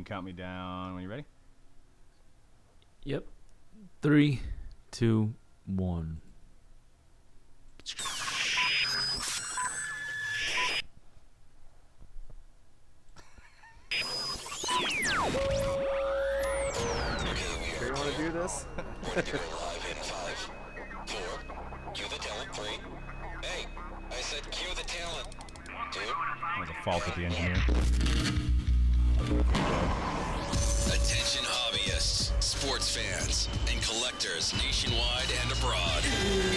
can count me down when you're ready. Yep. 3, 2, 1. Sure you want to do this? We're gonna do it live in 5, 4. Cue the talent. 3. Hey, I said cue the talent. 2. That was a fault with the engineer. Attention hobbyists, sports fans, and collectors nationwide and abroad.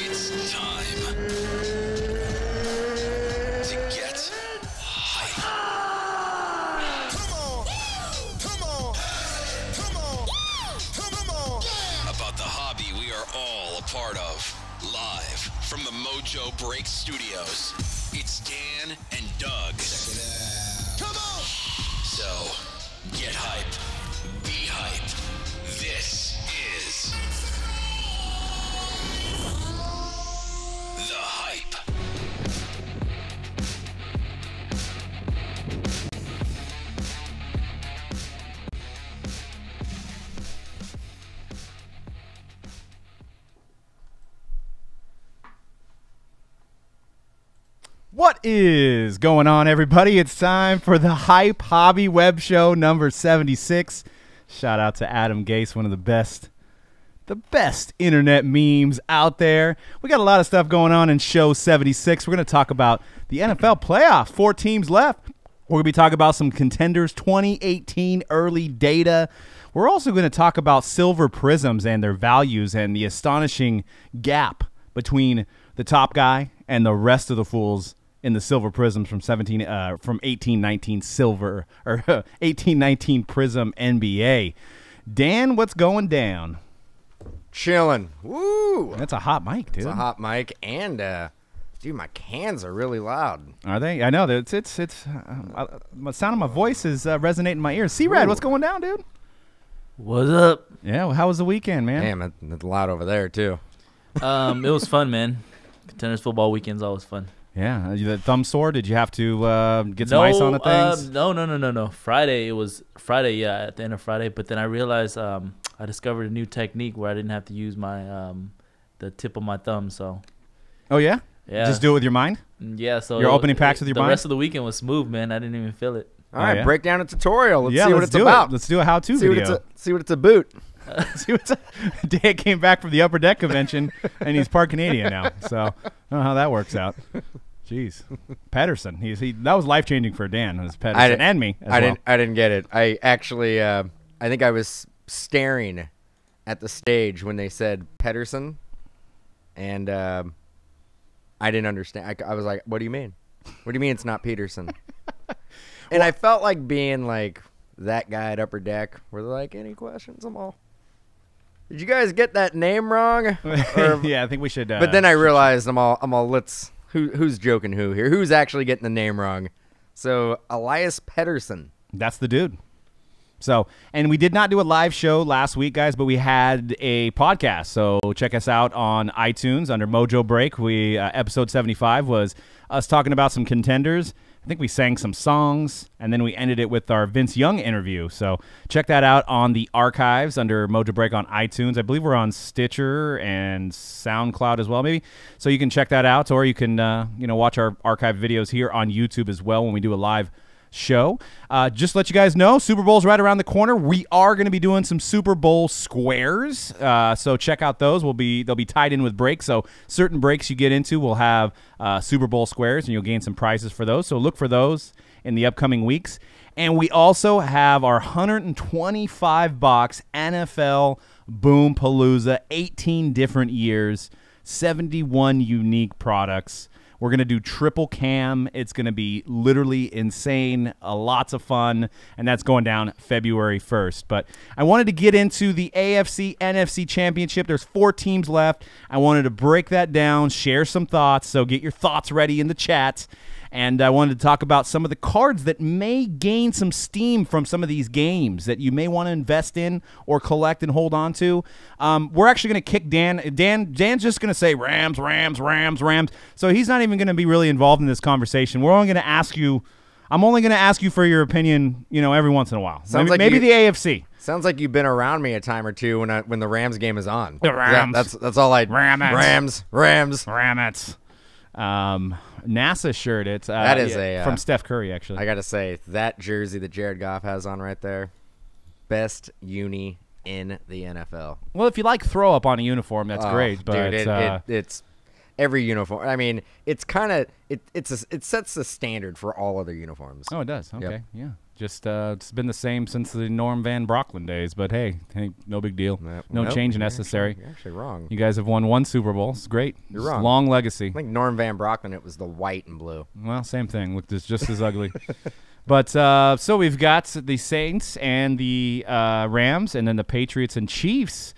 It's time to get hype. Come on. About the hobby we are all a part of. Live from the Mojo Break Studios, it's Dan and Doug. Check it out. Come on! So, get hype. Be hype. This is The Hype. What is going on, everybody? It's time for the Hype Hobby Web Show number 76. Shout out to Adam Gase, one of the best internet memes out there. We got a lot of stuff going on in show 76. We're going to talk about the NFL playoffs. 4 teams left. We're going to be talking about some Contenders 2018 early data. We're also going to talk about silver prisms and their values and the astonishing gap between the top guy and the rest of the fools in the silver prisms from 1819 silver or 1819 Prizm NBA. Dan, what's going down? Chilling. Woo! That's a hot mic, dude. It's a hot mic, and dude, my cans are really loud. Are they? I know. It's the sound of my voice is resonating in my ears. C-Rad, what's going down, dude? What's up? Yeah, well, how was the weekend, man? Damn, it's loud over there too. It was fun, man. Contenders football weekend's always fun. Yeah, the thumb sore. Did you have to get some ice on the things? No. Friday, at the end of Friday. But then I realized I discovered a new technique where I didn't have to use my the tip of my thumb. So. Oh yeah. Yeah. Just do it with your mind. Yeah. So you're opening packs with your mind. The rest of the weekend was smooth, man. I didn't even feel it. All right, yeah? break down a tutorial. Let's see what it's about. Let's do a how-to video. See what it's about. Dan came back from the Upper Deck convention, and he's part Canadian now. So I don't know how that works out. Jeez, Pedersen. That was life changing for Dan. It was Pedersen and me. I didn't get it. I actually, I think I was staring at the stage when they said Pedersen, and I didn't understand. I was like, "What do you mean? What do you mean it's not Peterson?" And I felt like being like that guy at Upper Deck, where they're like, "Any questions? I'm all." Did you guys get that name wrong? Yeah, I think we should. But then I realized I'm all. Who's joking who here? Who's actually getting the name wrong? So Elias Pettersson. That's the dude. So, and we did not do a live show last week, guys, but we had a podcast. So check us out on iTunes under Mojo Break. Episode 75 was us talking about some contenders. I think we sang some songs, and then we ended it with our Vince Young interview. So check that out on the archives under Mojo Break on iTunes. I believe we're on Stitcher and SoundCloud as well, maybe. So you can check that out, or you can watch our archive videos here on YouTube as well when we do a live show. Just to let you guys know, Super Bowl's right around the corner. We are going to be doing some Super Bowl squares, so check out those. They'll be tied in with breaks, so certain breaks you get into will have Super Bowl squares, and you'll gain some prizes for those, so look for those in the upcoming weeks. And we also have our 125-box NFL Boom Palooza, 18 different years, 71 unique products. We're going to do triple cam. It's going to be literally insane, lots of fun, and that's going down February 1st. But I wanted to get into the AFC NFC Championship. There's 4 teams left. I wanted to break that down, share some thoughts, so get your thoughts ready in the chat. And I wanted to talk about some of the cards that may gain some steam from some of these games that you may want to invest in or collect and hold on to. We're actually going to kick Dan. Dan's just going to say Rams, Rams, Rams, Rams. So he's not even going to be really involved in this conversation. We're only going to ask you I'm only going to ask you for your opinion, every once in a while. Sounds maybe like the AFC. Sounds like you've been around me a time or two when the Rams game is on. The Rams. That's all I. Rams. Rams. NASA shirt. It's that is from Steph Curry, actually. I gotta say that jersey that Jared Goff has on right there, best uni in the NFL. Well, if you like throw up on a uniform, that's great. But dude, it's every uniform. I mean, it's kind of it sets the standard for all other uniforms. Oh, it does. Okay, Yep. yeah. Just it's been the same since the Norm Van Brocklin days. But hey, no big deal. No change necessary. You're actually wrong. You guys have won 1 Super Bowl. It's great. You're It's wrong. a long legacy. I think Norm Van Brocklin, it was the white and blue. Well, same thing. Looked just as ugly. But so we've got the Saints and the Rams, and then the Patriots and Chiefs.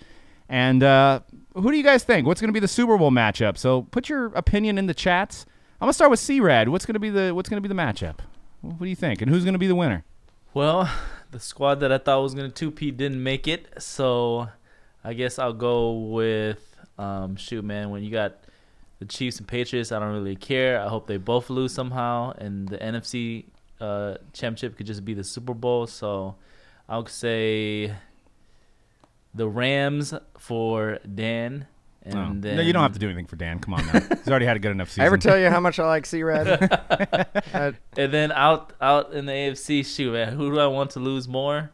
And who do you guys think? What's going to be the Super Bowl matchup? So put your opinion in the chats. I'm gonna start with C-Rad. What's going to be the matchup? What do you think? And who's going to be the winner? Well, the squad that I thought was going to 2P didn't make it, so I guess I'll go with shoot, man. When you got the Chiefs and Patriots, I don't really care. I hope they both lose somehow, and the NFC championship could just be the Super Bowl. So I'll say the Rams for Dan. And then, no, you don't have to do anything for Dan. Come on, now. He's already had a good enough season. I ever tell you how much I like C-Rad? And then out in the AFC, shoot, man, who do I want to lose more?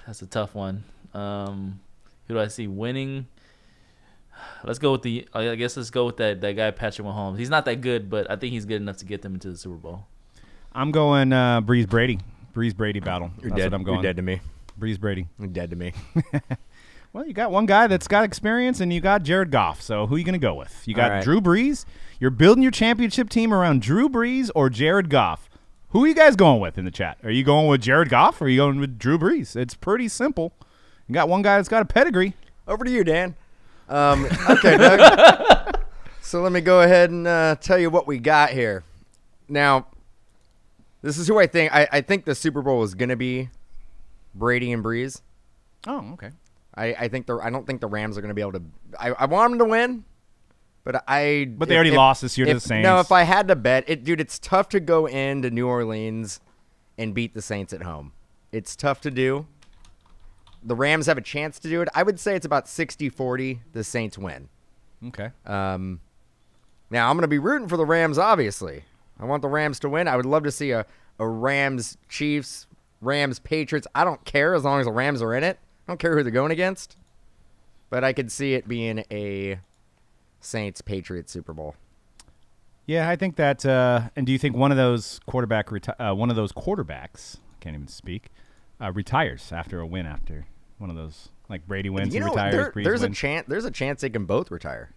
That's a tough one. Who do I see winning? Let's go with that guy Patrick Mahomes. He's not that good, but I think he's good enough to get them into the Super Bowl. I'm going Breeze Brady battle. You're That's dead. what I'm going. You're dead to me. Breeze Brady. You're dead to me. Well, you got one guy that's got experience, and you got Jared Goff. So who are you going to go with? You got All right. Drew Brees. You're building your championship team around Drew Brees or Jared Goff. Who are you guys going with in the chat? Are you going with Jared Goff or are you going with Drew Brees? It's pretty simple. You got one guy that's got a pedigree. Over to you, Dan. Okay, Doug. So let me go ahead and tell you what we got here. Now, this is who I think. I think the Super Bowl is going to be Brady and Brees. Oh, okay. I don't think the Rams are going to be able to. I want them to win, but they already lost this year to the Saints. No, if I had to bet, it's tough to go into New Orleans and beat the Saints at home. It's tough to do. The Rams have a chance to do it. I would say it's about 60-40 the Saints win. Okay. Now, I'm going to be rooting for the Rams, obviously. I want the Rams to win. I would love to see a Rams-Chiefs, Rams-Patriots. I don't care as long as the Rams are in it. I don't care who they're going against. But I could see it being a Saints-Patriots Super Bowl. Yeah, I think that. And do you think one of those quarterbacks, can't even speak, retires after a win after one of those, like Brady wins, he retires. There's a chance. There's a chance they can both retire.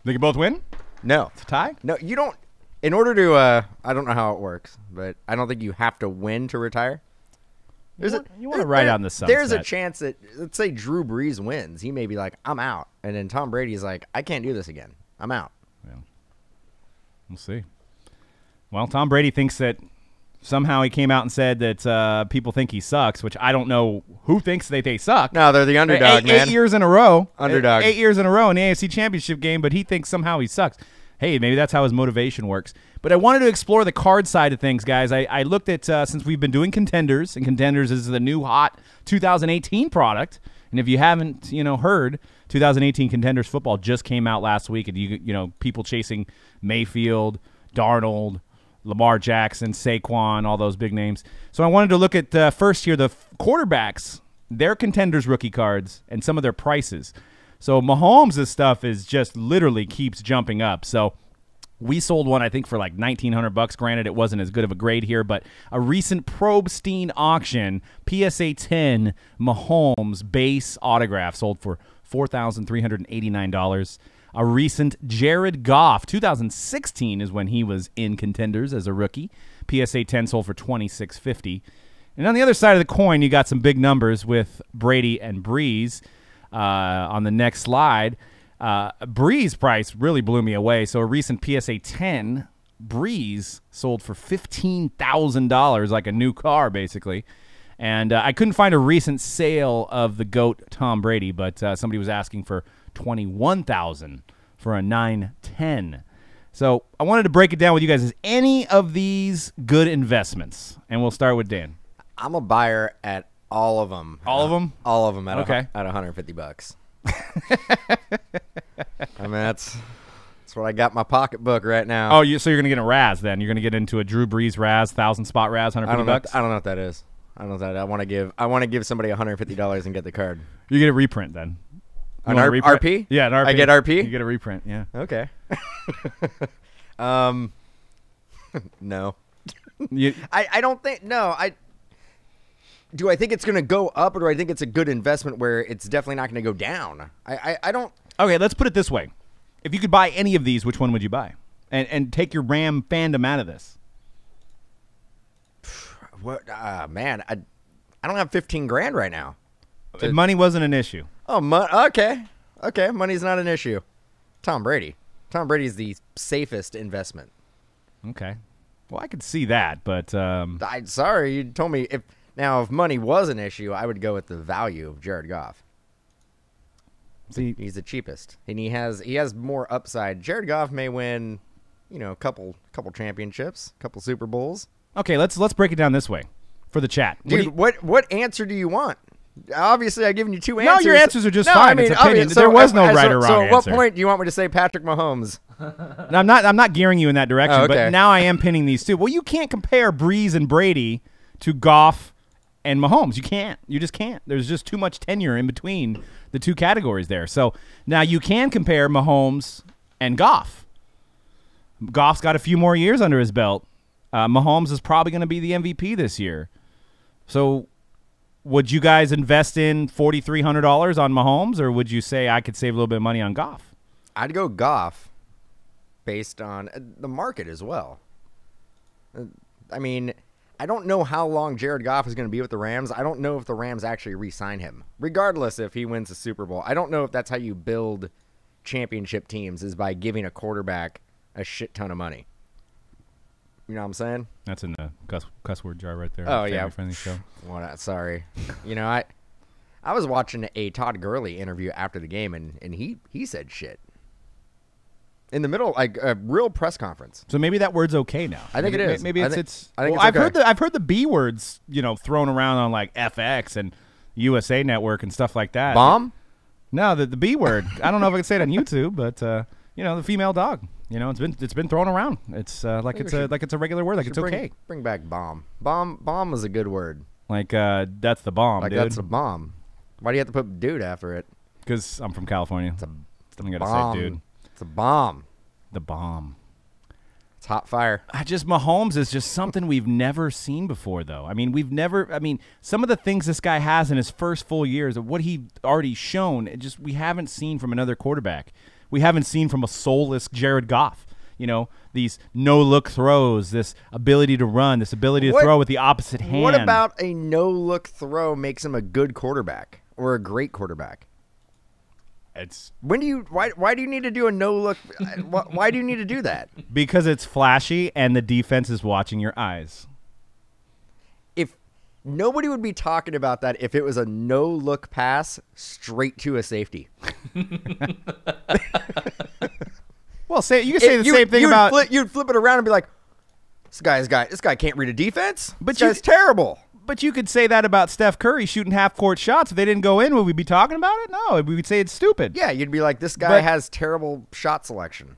They can both win? No, It's a tie? no, you don't. In order to, I don't know how it works, but I don't think you have to win to retire. You want to ride on the sunset. There's a chance that, let's say Drew Brees wins, he may be like, I'm out, and then Tom Brady's like, I can't do this again. I'm out. Yeah. We'll see. Well, Tom Brady thinks that somehow he came out and said that people think he sucks, which I don't know who thinks that they suck. No, they're the underdog, man. 8 years in a row. Underdog. 8 years in a row in the AFC Championship game, but he thinks somehow he sucks. Hey, maybe that's how his motivation works. But I wanted to explore the card side of things, guys. I looked at, since we've been doing Contenders, and Contenders is the new hot 2018 product. And if you haven't, heard, 2018 Contenders football just came out last week, and people chasing Mayfield, Darnold, Lamar Jackson, Saquon, all those big names. So I wanted to look at first here the quarterbacks, their Contenders rookie cards, and some of their prices. So Mahomes' stuff is just literally keeps jumping up. So we sold one, I think, for like $1,900. Granted, it wasn't as good of a grade here, but a recent Probstein auction, PSA 10 Mahomes base autograph sold for $4,389. A recent Jared Goff, 2016 is when he was in Contenders as a rookie. PSA 10 sold for $2,650. And on the other side of the coin, you got some big numbers with Brady and Brees. On the next slide, Brees price really blew me away. So a recent PSA 10 Brees sold for $15,000, like a new car, basically. And I couldn't find a recent sale of the GOAT Tom Brady, but somebody was asking for $21,000 for a 910. So I wanted to break it down with you guys. Is any of these good investments? And we'll start with Dan. I'm a buyer at all of them. All of them? All of them at Okay. at $150. I mean, that's what I got in my pocketbook right now. Oh, so you're gonna get a Raz then? You're gonna get into a Drew Brees Raz, 1,000-spot Raz, $150. I don't know what that is. I don't know what that is. I want to give somebody $150 and get the card. You get a reprint then. An RP? Yeah, an RP. I get RP? You get a reprint. Yeah. Okay. No. I don't think. No. Do I think it's going to go up, or do I think it's a good investment where it's definitely not going to go down? I don't. Okay, let's put it this way: if you could buy any of these, which one would you buy? And take your Ram fandom out of this. What? Man, I don't have 15 grand right now. Money wasn't an issue. Oh, okay. Okay, money's not an issue. Tom Brady. Tom Brady's the safest investment. Okay. Well, I could see that, but Sorry, you told me if money was an issue, I would go with the value of Jared Goff. see, He's the cheapest, and he has more upside. Jared Goff may win, a couple championships, a couple Super Bowls. okay, let's break it down this way for the chat. Dude, what answer do you want? Obviously, I've given you two answers. No, your answers are just fine. I mean, it's opinion. so there was no right or wrong So, at what answer. point do you want me to say Patrick Mahomes? And I'm not gearing you in that direction, Oh, okay. but now I am pinning these two. Well, you can't compare Breeze and Brady to Goff and Mahomes. You can't. You just can't. There's just too much tenure in between the two categories there. So now you can compare Mahomes and Goff. Goff's got a few more years under his belt. Mahomes is probably going to be the MVP this year. So would you guys invest in $4,300 on Mahomes, or would you say I could save a little bit of money on Goff? I'd go Goff based on the market as well. I mean, I don't know how long Jared Goff is going to be with the Rams. I don't know if the Rams actually re-sign him, regardless if he wins the Super Bowl. I don't know if that's how you build championship teams, is by giving a quarterback a shit ton of money. You know what I'm saying? That's in the cuss word jar right there. Oh, yeah. Family-friendly show. Sorry. I was watching a Todd Gurley interview after the game, and he said shit. In the middle, like a real press conference. So maybe that word's okay now. I think it is. Maybe it's. I think well, it's okay. I've heard the B words, thrown around on like FX and USA Network and stuff like that. Bomb? No, the B word. I don't know if I can say it on YouTube, but the female dog. It's been thrown around. It's like it's a regular word. Like it's okay. Bring back bomb. Bomb is a good word. Like that's the bomb, Like dude. that's a bomb. Why do you have to put dude after it? Because I'm from California. I gotta Bomb. say, dude. It's a bomb. The bomb. It's hot fire. Mahomes is just something we've never seen before, though. I mean, some of the things this guy has in his first full years of what he already shown, we haven't seen from another quarterback. We haven't seen from a soulless Jared Goff. These no-look throws, this ability to run, this ability to throw with the opposite hand. What about a no-look throw makes him a good quarterback or a great quarterback? Why do you need to do a no-look? Why do you need to do that? Because it's flashy and the defense is watching your eyes. If nobody would be talking about that if it was a no-look pass straight to a safety. Well, you can say the same thing about. You'd flip it around and be like, this guy can't read a defense. But this guy's terrible. But you could say that about Steph Curry shooting half-court shots. If they didn't go in, would we be talking about it? No, we would say it's stupid. Yeah, you'd be like, this guy has terrible shot selection.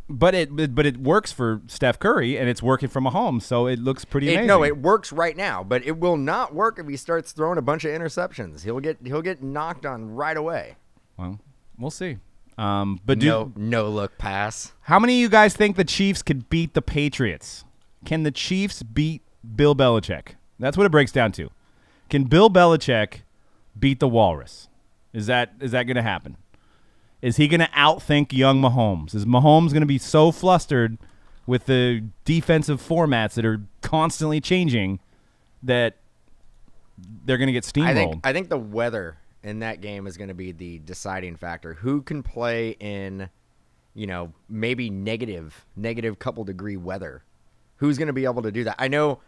But it works for Steph Curry, and it's working for Mahomes, so it looks pretty amazing. No, it works right now, but it will not work if he starts throwing a bunch of interceptions. He'll get knocked on right away. Well, we'll see. No look pass. How many of you guys think the Chiefs could beat the Patriots? Can the Chiefs beat Bill Belichick? That's what it breaks down to. Can Bill Belichick beat the Walrus? Is that going to happen? Is he going to outthink young Mahomes? Is Mahomes going to be so flustered with the defensive formats that are constantly changing that they're going to get steamrolled? I think the weather in that game is going to be the deciding factor. Who can play in, maybe negative couple degree weather? Who's going to be able to do that? I know,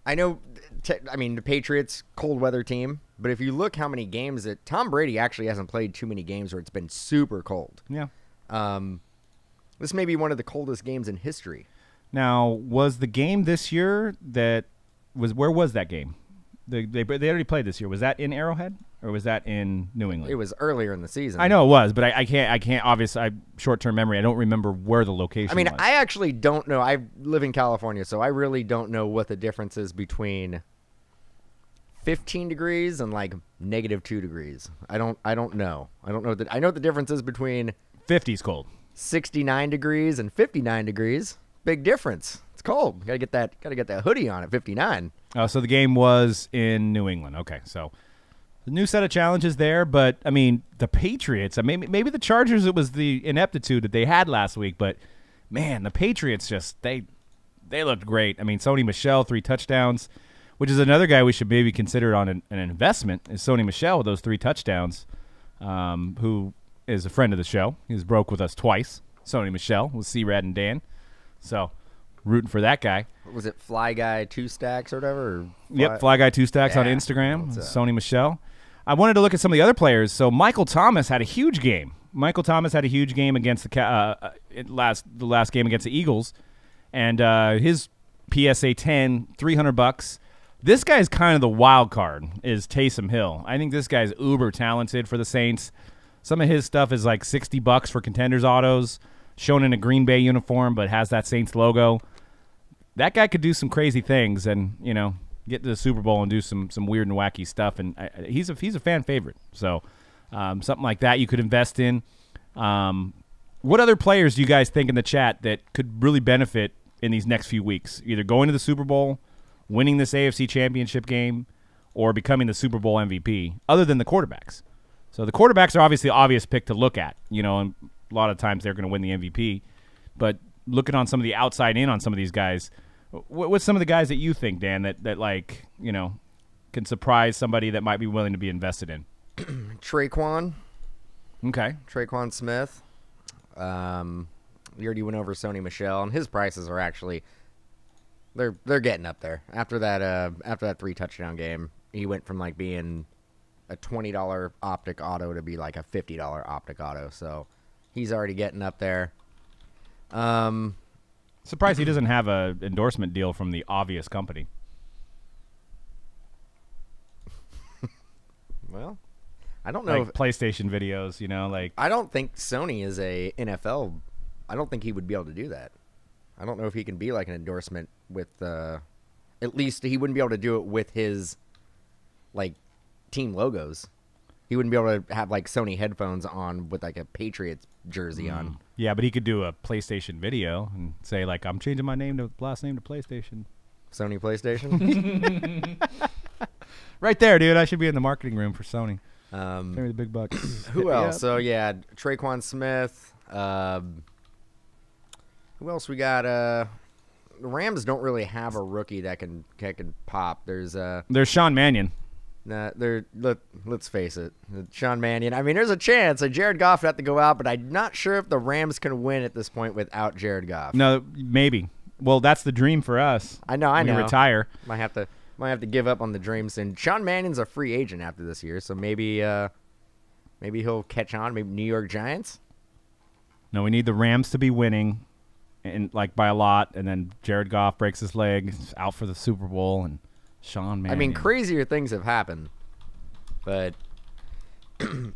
the Patriots, cold weather team, but if you look how many games Tom Brady actually hasn't played too many games where it's been super cold. Yeah. This may be one of the coldest games in history. Now, was the game this year where was that game? They already played this year. Was that in Arrowhead or was that in New England? It was earlier in the season. I know it was, but I can't obviously, short-term memory, I don't remember where the location was. I actually don't know. I live in California, so I really don't know what the difference is between 15 degrees and like -2 degrees. I don't know. I don't know that. I know what the difference is between 50's cold. 69 degrees and 59 degrees. Big difference. It's cold. Gotta get that hoodie on at 59. So the game was in New England. Okay, so the new set of challenges there, but I mean the Patriots. Maybe the Chargers. It was the ineptitude that they had last week, but man, the Patriots just they looked great. I mean, Sony Michel 3 touchdowns, which is another guy we should maybe consider on an investment. Is Sony Michel with those 3 touchdowns? Who is a friend of the show? He's broke with us twice. Sony Michel with C-Rad and Dan. So rooting for that guy. Was it Fly Guy 2 Stacks or whatever? Yep, Fly Guy 2 Stacks on Instagram. Sony Michel. I wanted to look at some of the other players. So Michael Thomas had a huge game. Michael Thomas had a huge game against the last game against the Eagles, and his PSA 10, $300. This guy's kind of the wild card. Is Taysom Hill? I think this guy's uber talented for the Saints. Some of his stuff is like $60 for Contenders autos, shown in a Green Bay uniform, but has that Saints logo. That guy could do some crazy things, and get to the Super Bowl and do some weird and wacky stuff. And he's a fan favorite. So something like that you could invest in. What other players do you guys think in the chat that could really benefit in these next few weeks? Either going to the Super Bowl, winning this AFC Championship game, or becoming the Super Bowl MVP, other than the quarterbacks. So the quarterbacks are obviously the obvious pick to look at, and a lot of times they're going to win the MVP. But looking on some of the outside in on some of these guys, what's some of the guys that you think, Dan, that can surprise somebody that might be willing to be invested in? Traquan. Okay. Traquan Smith. We already went over Sony Michel, and his prices are actually they're getting up there. After that 3 touchdown game, he went from like being a $20 optic auto to be like a $50 optic auto. So he's already getting up there. Surprised he doesn't have an endorsement deal from the obvious company. Well, I don't know. Like PlayStation videos, I don't think Sony is a NFL. I don't think he would be able to do that. I don't know if he can be like an endorsement with, at least he wouldn't be able to do it with his, like, team logos. He wouldn't be able to have like Sony headphones on with like a Patriots jersey on. Yeah, but he could do a PlayStation video and say like, "I'm changing my last name to PlayStation." Sony PlayStation. Right there, dude. I should be in the marketing room for Sony. Pay me the big bucks. Who else? So yeah, Traquan Smith. Who else we got? The Rams don't really have a rookie that can pop. There's Sean Mannion. Nah, let's face it, Sean Mannion. I mean, there's a chance that Jared Goff would have to go out, but I'm not sure if the Rams can win at this point without Jared Goff. No, maybe. Well, that's the dream for us. I know. We retire. Might have to give up on the dream soon. Sean Mannion's a free agent after this year, so maybe he'll catch on. Maybe New York Giants. No, we need the Rams to be winning, and like by a lot, and then Jared Goff breaks his leg, out for the Super Bowl, and Sean Mannion. I mean, crazier things have happened, but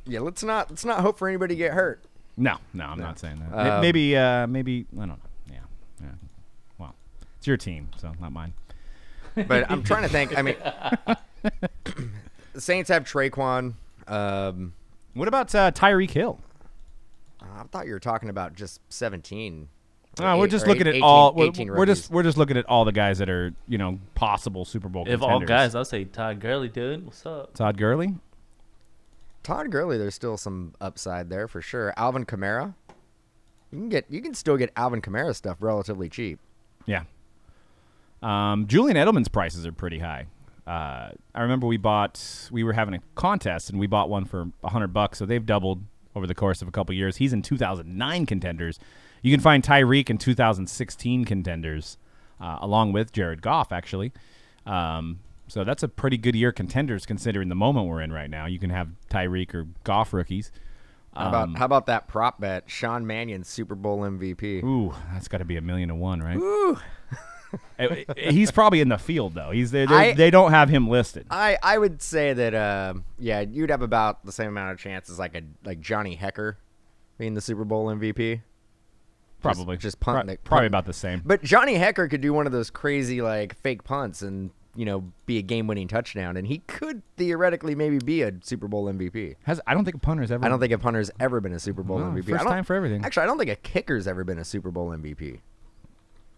yeah, let's not hope for anybody to get hurt. No, I'm not saying that. Maybe I don't know. Yeah. Well, it's your team, so not mine. But I'm trying to think. I mean, the Saints have Traquan. What about Tyreek Hill? I thought you were talking about just 17. No, we're just looking at 18, all. 18 We're just looking at all the guys that are possible Super Bowl If contenders. all guys, I'll say Todd Gurley, dude. What's up? Todd Gurley. Todd Gurley, there's still some upside there for sure. Alvin Kamara. You can still get Alvin Kamara stuff relatively cheap. Yeah. Julian Edelman's prices are pretty high. I remember we were having a contest and we bought one for $100, so they've doubled over the course of a couple years. He's in 2009 Contenders. You can find Tyreek in 2016 Contenders, along with Jared Goff, actually. So that's a pretty good year Contenders considering the moment we're in right now. You can have Tyreek or Goff rookies. How about that prop bet? Sean Mannion, Super Bowl MVP. Ooh, that's got to be $1 million to 1, right? Ooh. He's probably in the field though. They don't have him listed. I would say that you'd have about the same amount of chances like Johnny Hecker being the Super Bowl MVP. Probably just punting it. Probably about the same. But Johnny Hecker could do one of those crazy like fake punts and be a game-winning touchdown, and he could theoretically maybe be a Super Bowl MVP. I don't think a punter's ever. I don't think a punter's ever been a Super Bowl MVP. First time for everything. Actually, I don't think a kicker's ever been a Super Bowl MVP.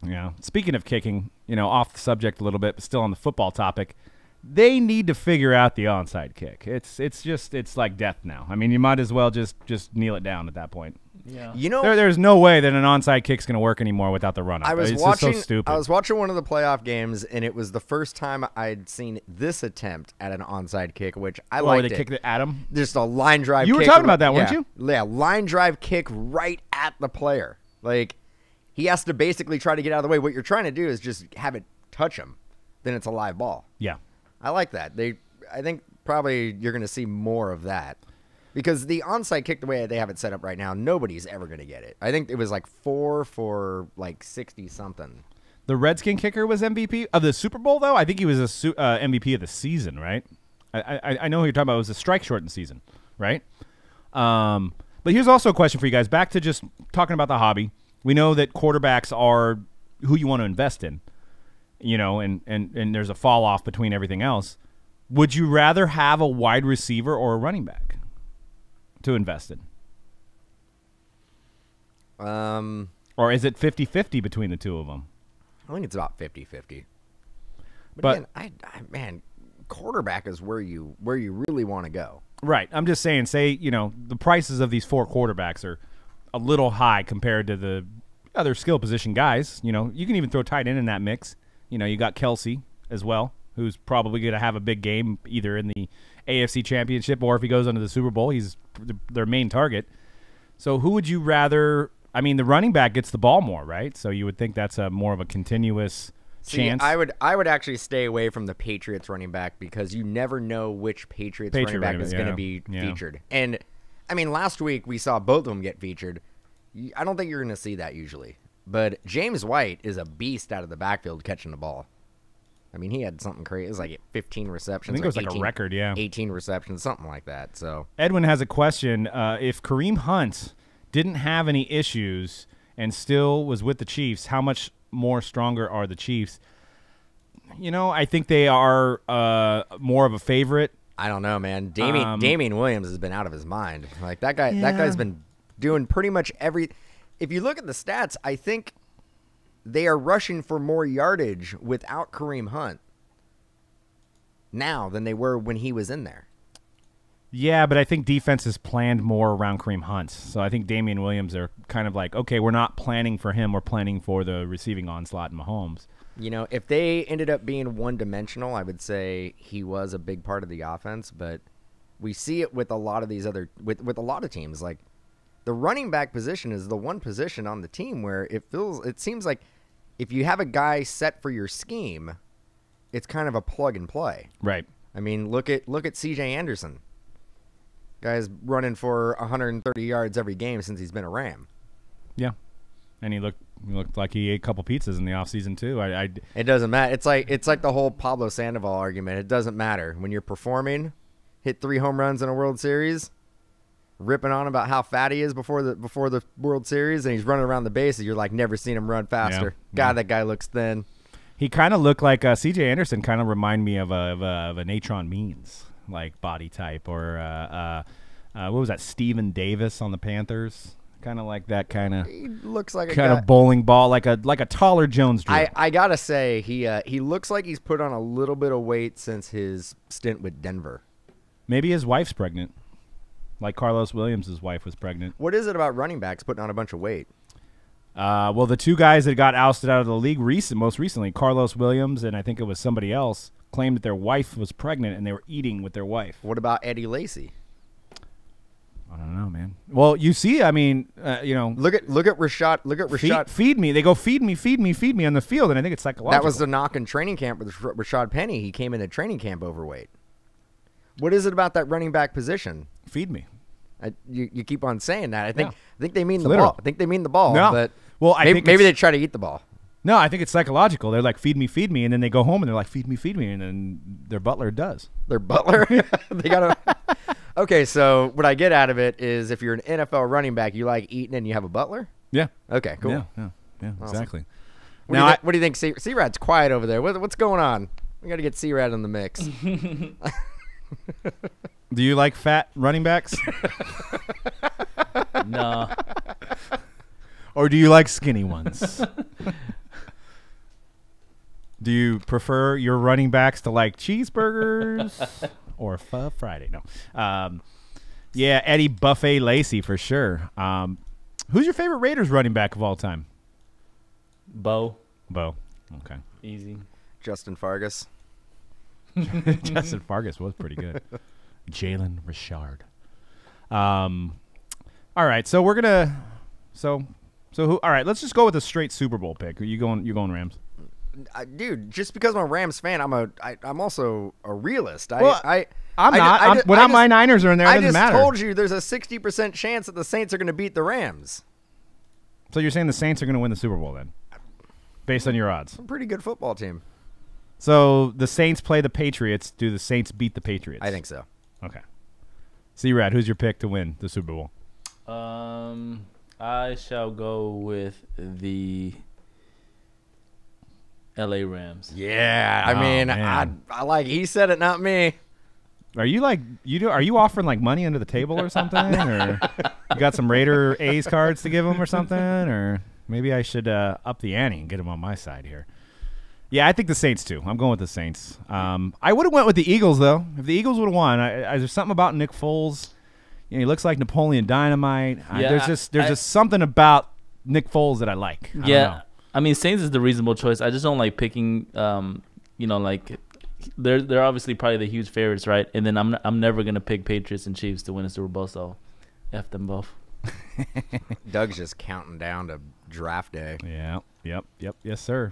Yeah. Speaking of kicking, off the subject a little bit, but still on the football topic, they need to figure out the onside kick. It's like death now. I mean, you might as well just kneel it down at that point. Yeah. There's no way that an onside kick's going to work anymore without the run-up. It's watching. Just so stupid. I was watching one of the playoff games, and it was the first time I'd seen this attempt at an onside kick, which I liked. Where they kicked it at him? Just a line drive. You were talking about that, weren't you? Yeah, line drive kick right at the player. Like, he has to basically try to get out of the way. What you're trying to do is just have it touch him. Then it's a live ball. Yeah. I like that. I think probably you're going to see more of that. Because the onside kick, the way they have it set up right now, nobody's ever going to get it. I think it was like 4 for like 60-something. The Redskin kicker was MVP of the Super Bowl, though? I think he was a MVP of the season, right? I know who you're talking about. It was a strike-shortened season, right? But here's also a question for you guys. Back to just talking about the hobby. We know that quarterbacks are who you want to invest in, and there's a fall-off between everything else. Would you rather have a wide receiver or a running back to invest in? Or is it 50-50 between the two of them? I think it's about 50-50. But again, man, quarterback is where you really want to go. Right. I'm just saying, the prices of these 4 quarterbacks are a little high compared to the other skill position guys. You can even throw tight end in that mix. You got Kelsey as well, who's probably going to have a big game either in the AFC Championship or if he goes into the Super Bowl, he's their main target. So who would you rather? I mean, the running back gets the ball more, right? So you would think that's more of a continuous chance. I would actually stay away from the Patriots running back because you never know which Patriots running back is going to be featured. And I mean, last week we saw both of them get featured. I don't think you're going to see that usually. But James White is a beast out of the backfield catching the ball. I mean, he had something crazy. It was like 15 receptions. I think it was like a record, yeah. 18 receptions, something like that. So Edwin has a question. If Kareem Hunt didn't have any issues and still was with the Chiefs, how much more stronger are the Chiefs? I think they are more of a favorite. I don't know, man. Damian Williams has been out of his mind. Like that guy. Yeah. That guy's been doing pretty much every. If you look at the stats, I think they are rushing for more yardage without Kareem Hunt now than they were when he was in there. Yeah, but I think defense is planned more around Kareem Hunt. So I think Damian Williams are kind of like, okay, we're not planning for him. We're planning for the receiving onslaught in Mahomes. If they ended up being one-dimensional, I would say he was a big part of the offense. But we see it with a lot of these other with a lot of teams. Like the running back position is the one position on the team where it seems like if you have a guy set for your scheme, it's kind of a plug and play. Right. I mean, look at C.J. Anderson. Guy's running for 130 yards every game since he's been a Ram. Yeah. And he looked like he ate a couple pizzas in the offseason too. It doesn't matter. It's like the whole Pablo Sandoval argument. It doesn't matter. When you're performing, hit 3 home runs in a World Series, ripping on about how fat he is before the World Series, and he's running around the bases, you're like, never seen him run faster. Yeah. God, that guy looks thin. He kind of looked like C.J. Anderson. Kind of remind me of a Natron Means like body type, or what was that? Steven Davis on the Panthers. Kind of like that kind of. He looks like kind of bowling ball, like a taller Jones Drew. I gotta say he looks like he's put on a little bit of weight since his stint with Denver. Maybe his wife's pregnant, like Carlos Williams' wife was pregnant. What is it about running backs putting on a bunch of weight? Well, the 2 guys that got ousted out of the league most recently, Carlos Williams and I think it was somebody else, claimed that their wife was pregnant and they were eating with their wife. What about Eddie Lacy? I don't know, man. Well, you see, I mean, look at Rashad. Look at Rashad. Feed me. They go feed me on the field, and I think it's psychological. That was the knock in training camp with Rashad Penny. He came into training camp overweight. What is it about that running back position? Feed me. You keep on saying that. I think Yeah. I think they mean It's the literal. ball. I think they mean the ball. No. But Well, I think maybe it's- they try to eat the ball. No, I think it's psychological. They're like, feed me, and then they go home and they're like, feed me, and then their butler does. Their butler. They gotta. Okay, so what I get out of it is if you're an NFL running back, you like eating and you have a butler. Yeah. Okay, cool. Yeah, Awesome. exactly. What do you think? C-Rad's quiet over there. What's going on? We got to get C-Rad in the mix. Do you like fat running backs? No. Or do you like skinny ones? Do you prefer your running backs to like cheeseburgers or Pho Friday? No. Yeah, Eddie Buffet Lacey for sure. Who's your favorite Raiders running back of all time? Bo. Okay. Easy. Justin Fargas. Justin Fargas was pretty good. Jalen Richard. All right, so we're gonna so who? All right, let's just go with a straight Super Bowl pick. You going Rams? Dude, just because I'm a Rams fan, I'm also a realist. Well, I'm not. When my Niners are in there, it I doesn't just matter. told you there's a 60% chance that the Saints are going to beat the Rams. So you're saying the Saints are going to win the Super Bowl then, based on your odds? It's a pretty good football team. So the Saints play the Patriots. Do the Saints beat the Patriots? I think so. Okay. C-Rad, who's your pick to win the Super Bowl? I shall go with the L.A. Rams. Yeah, I Oh, mean, man. I like he said it, not me. Are you like Are you offering like money under the table or something, or you got some Raider A's cards to give them or something, or maybe I should up the ante and get them on my side here? Yeah, I think the Saints too. I'm going with the Saints. I would have went with the Eagles though. If the Eagles would have won, there's something about Nick Foles. You know, he looks like Napoleon Dynamite. Yeah, there's just something about Nick Foles that I like. I don't know. I mean, Saints is the reasonable choice. I just don't like picking. Like they're obviously probably the huge favorites, right? And then I'm never gonna pick Patriots and Chiefs to win a Super Bowl. So, F them both. Doug's just counting down to draft day. Yeah. Yep. Yes, sir.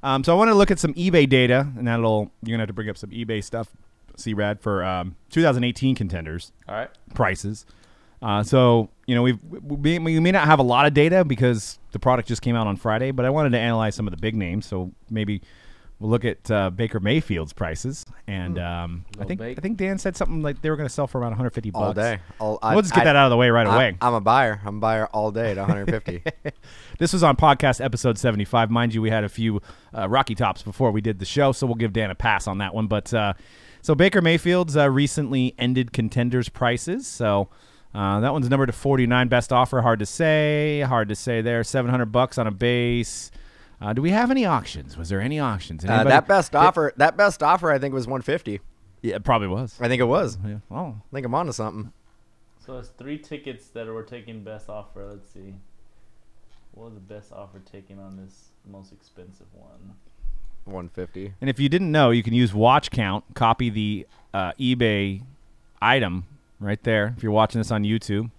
So I want to look at some eBay data, and you're gonna have to bring up some eBay stuff, C-Rad, for 2018 contenders. All right. Prices. So we may not have a lot of data because the product just came out on Friday, but I wanted to analyze some of the big names. So maybe we'll look at Baker Mayfield's prices, and I think Dan said something like they were going to sell for around $150 All day. We'll just get that out of the way right away. I'm a buyer. I'm a buyer all day at 150. This was on podcast episode 75. Mind you, we had a few Rocky Tops before we did the show, so we'll give Dan a pass on that one. But so Baker Mayfield's recently ended contenders prices. So that one's numbered to 49. Best offer, hard to say there. $700 on a base. Do we have any auctions? Was there any auctions? That best offer, I think was 150. Yeah, it probably was. I think it was. Yeah. Oh, I think I'm onto something. So it's 3 tickets that were taking best offer. Let's see. What was the best offer taken on this most expensive one? 150. and if you didn't know, you can use watch count, copy the eBay item right there. If you're watching this on YouTube,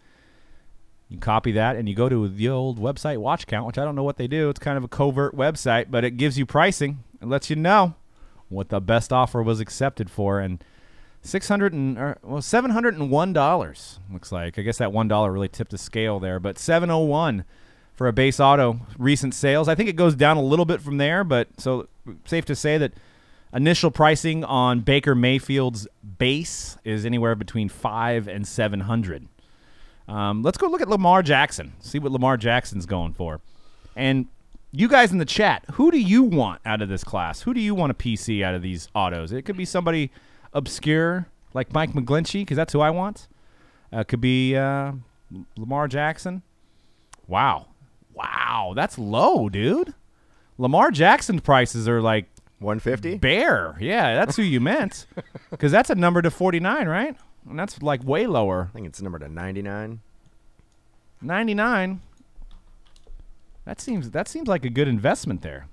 you copy that and you go to the old website watch count, which I don't know what they do. It's kind of a covert website, but it gives you pricing. It lets you know what the best offer was accepted for, and $701 looks like. I guess that $1 really tipped the scale there, but $701 for a base auto recent sales. I think it goes down a little bit from there, but so safe to say that initial pricing on Baker Mayfield's base is anywhere between $500 and $700. Let's go look at Lamar Jackson, see what Lamar Jackson's going for. And you guys in the chat, who do you want out of this class? Who do you want a PC out of these autos? It could be somebody obscure like Mike McGlinchey, because that's who I want. It could be Lamar Jackson. Wow, that's low, dude. Lamar Jackson's prices are like 150. bare. Yeah, that's who you meant, because that's a number to 49, right? And that's like way lower. I think it's numbered to 99. 99. That seems like a good investment there.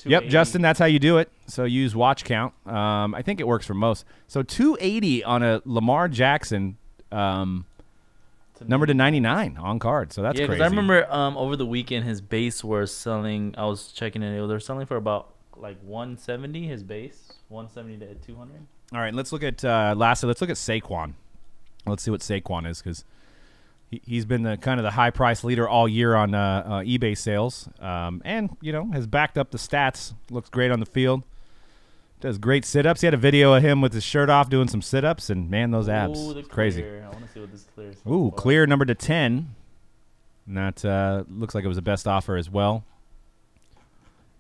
Yep, Justin, that's how you do it. So use watch count. I think it works for most. So 280 on a Lamar Jackson, number to 99 on card. So that's crazy. crazy. I remember over the weekend his base was selling. I was checking it. They were selling for about like 170. His base 170 to 200. All right, let's look at lastly. Let's look at Saquon. Let's see what Saquon is, because he's been the kind of the high price leader all year on eBay sales, and has backed up the stats. Looks great on the field. Does great sit-ups. He had a video of him with his shirt off doing some sit-ups, and man, those abs, Ooh, crazy. I want to see what this clear is. Ooh, clear number to 10. And that looks like it was the best offer as well.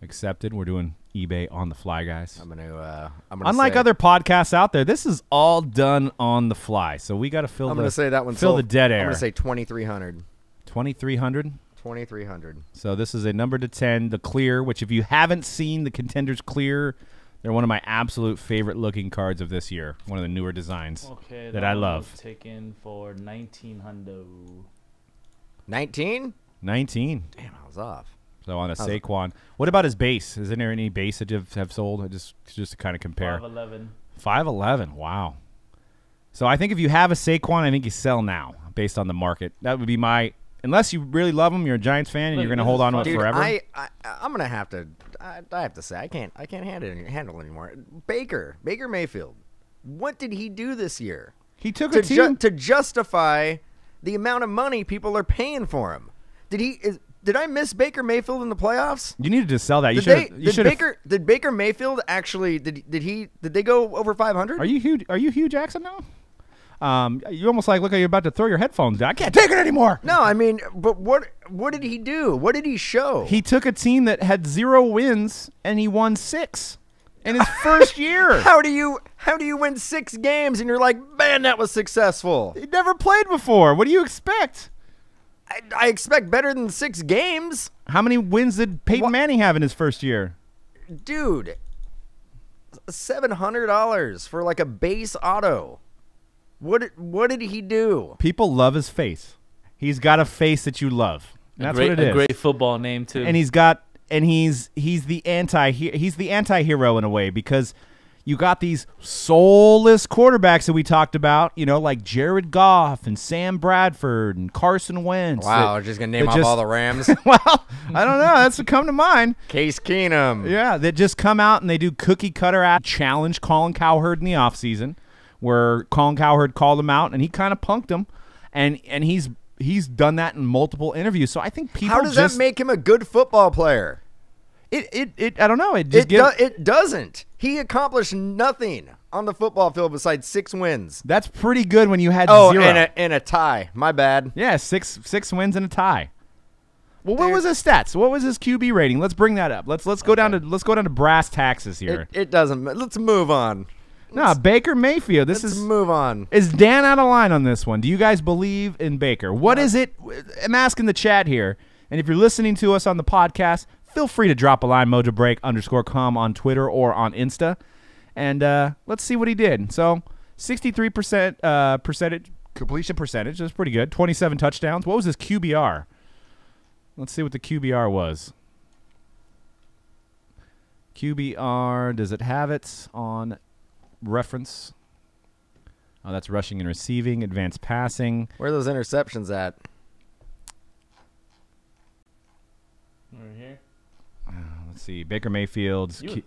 Accepted. We're doing eBay on the fly, guys. I'm gonna Unlike say, other podcasts out there, this is all done on the fly. So we got to fill I'm gonna say that one fill the dead air. I'm gonna say 2,300. 2,300. 2,300. So this is a number to 10, the clear. Which, if you haven't seen the Contenders clear, they're one of my absolute favorite looking cards of this year. One of the newer designs that I love. Taken for 1,900. 19? 19. Damn, I was off. So on a Saquon. What about his base? Is there any base that have sold? Just to kind of compare. 511. 511. Wow. So I think if you have a Saquon, I think you sell now based on the market. That would be my. Unless you really love him, you're a Giants fan, and you're going to hold on to it forever. I'm gonna have to. I have to say I can't handle anymore. Baker Mayfield. What did he do this year? He took a team to justify the amount of money people are paying for him. Did I miss Baker Mayfield in the playoffs? You needed to sell that. Did Baker Mayfield actually did they go over 500? Are you Hugh Jackson now? You almost look like you're about to throw your headphones down. I can't take it anymore. No, I mean, but what did he do? What did he show? He took a team that had 0 wins and he won 6 in his first year. How do you win 6 games and you're like, man, that was successful? He never played before. What do you expect? I expect better than 6 games. How many wins did Peyton Manning have in his first year? Dude, $700 for like a base auto. What did he do? People love his face. He's got a face that you love. That's what it is. A great football name too. And he's the anti-hero in a way, because you got these soulless quarterbacks that we talked about, like Jared Goff and Sam Bradford and Carson Wentz. Wow, I'm just going to name off all the Rams. Well, I don't know. That's what come to mind. Case Keenum. Yeah, that just come out and they do cookie cutter challenge Colin Cowherd in the offseason, where Colin Cowherd called him out and he kind of punked him, and he's done that in multiple interviews. So I think people How does that make him a good football player? I don't know. It doesn't. He accomplished nothing on the football field besides 6 wins. That's pretty good when you had 0. and a tie. My bad. Yeah, six wins and a tie. Well, what was his stats? What was his QB rating? Let's bring that up. Let's go down to brass taxes here. It doesn't. Let's move on. No, Baker Mayfield. Let's move on. Is Dan out of line on this one? Do you guys believe in Baker? What is it? I'm asking the chat here. And if you're listening to us on the podcast, feel free to drop a line, MojoBreak_com on Twitter or on Insta. And let's see what he did. So 63% completion percentage. That's pretty good. 27 touchdowns. What was his QBR? Let's see what the QBR was. QBR, does it have it on reference? Oh, that's rushing and receiving, advanced passing. Where are those interceptions at? Right here. Let's see. Baker Mayfield's. You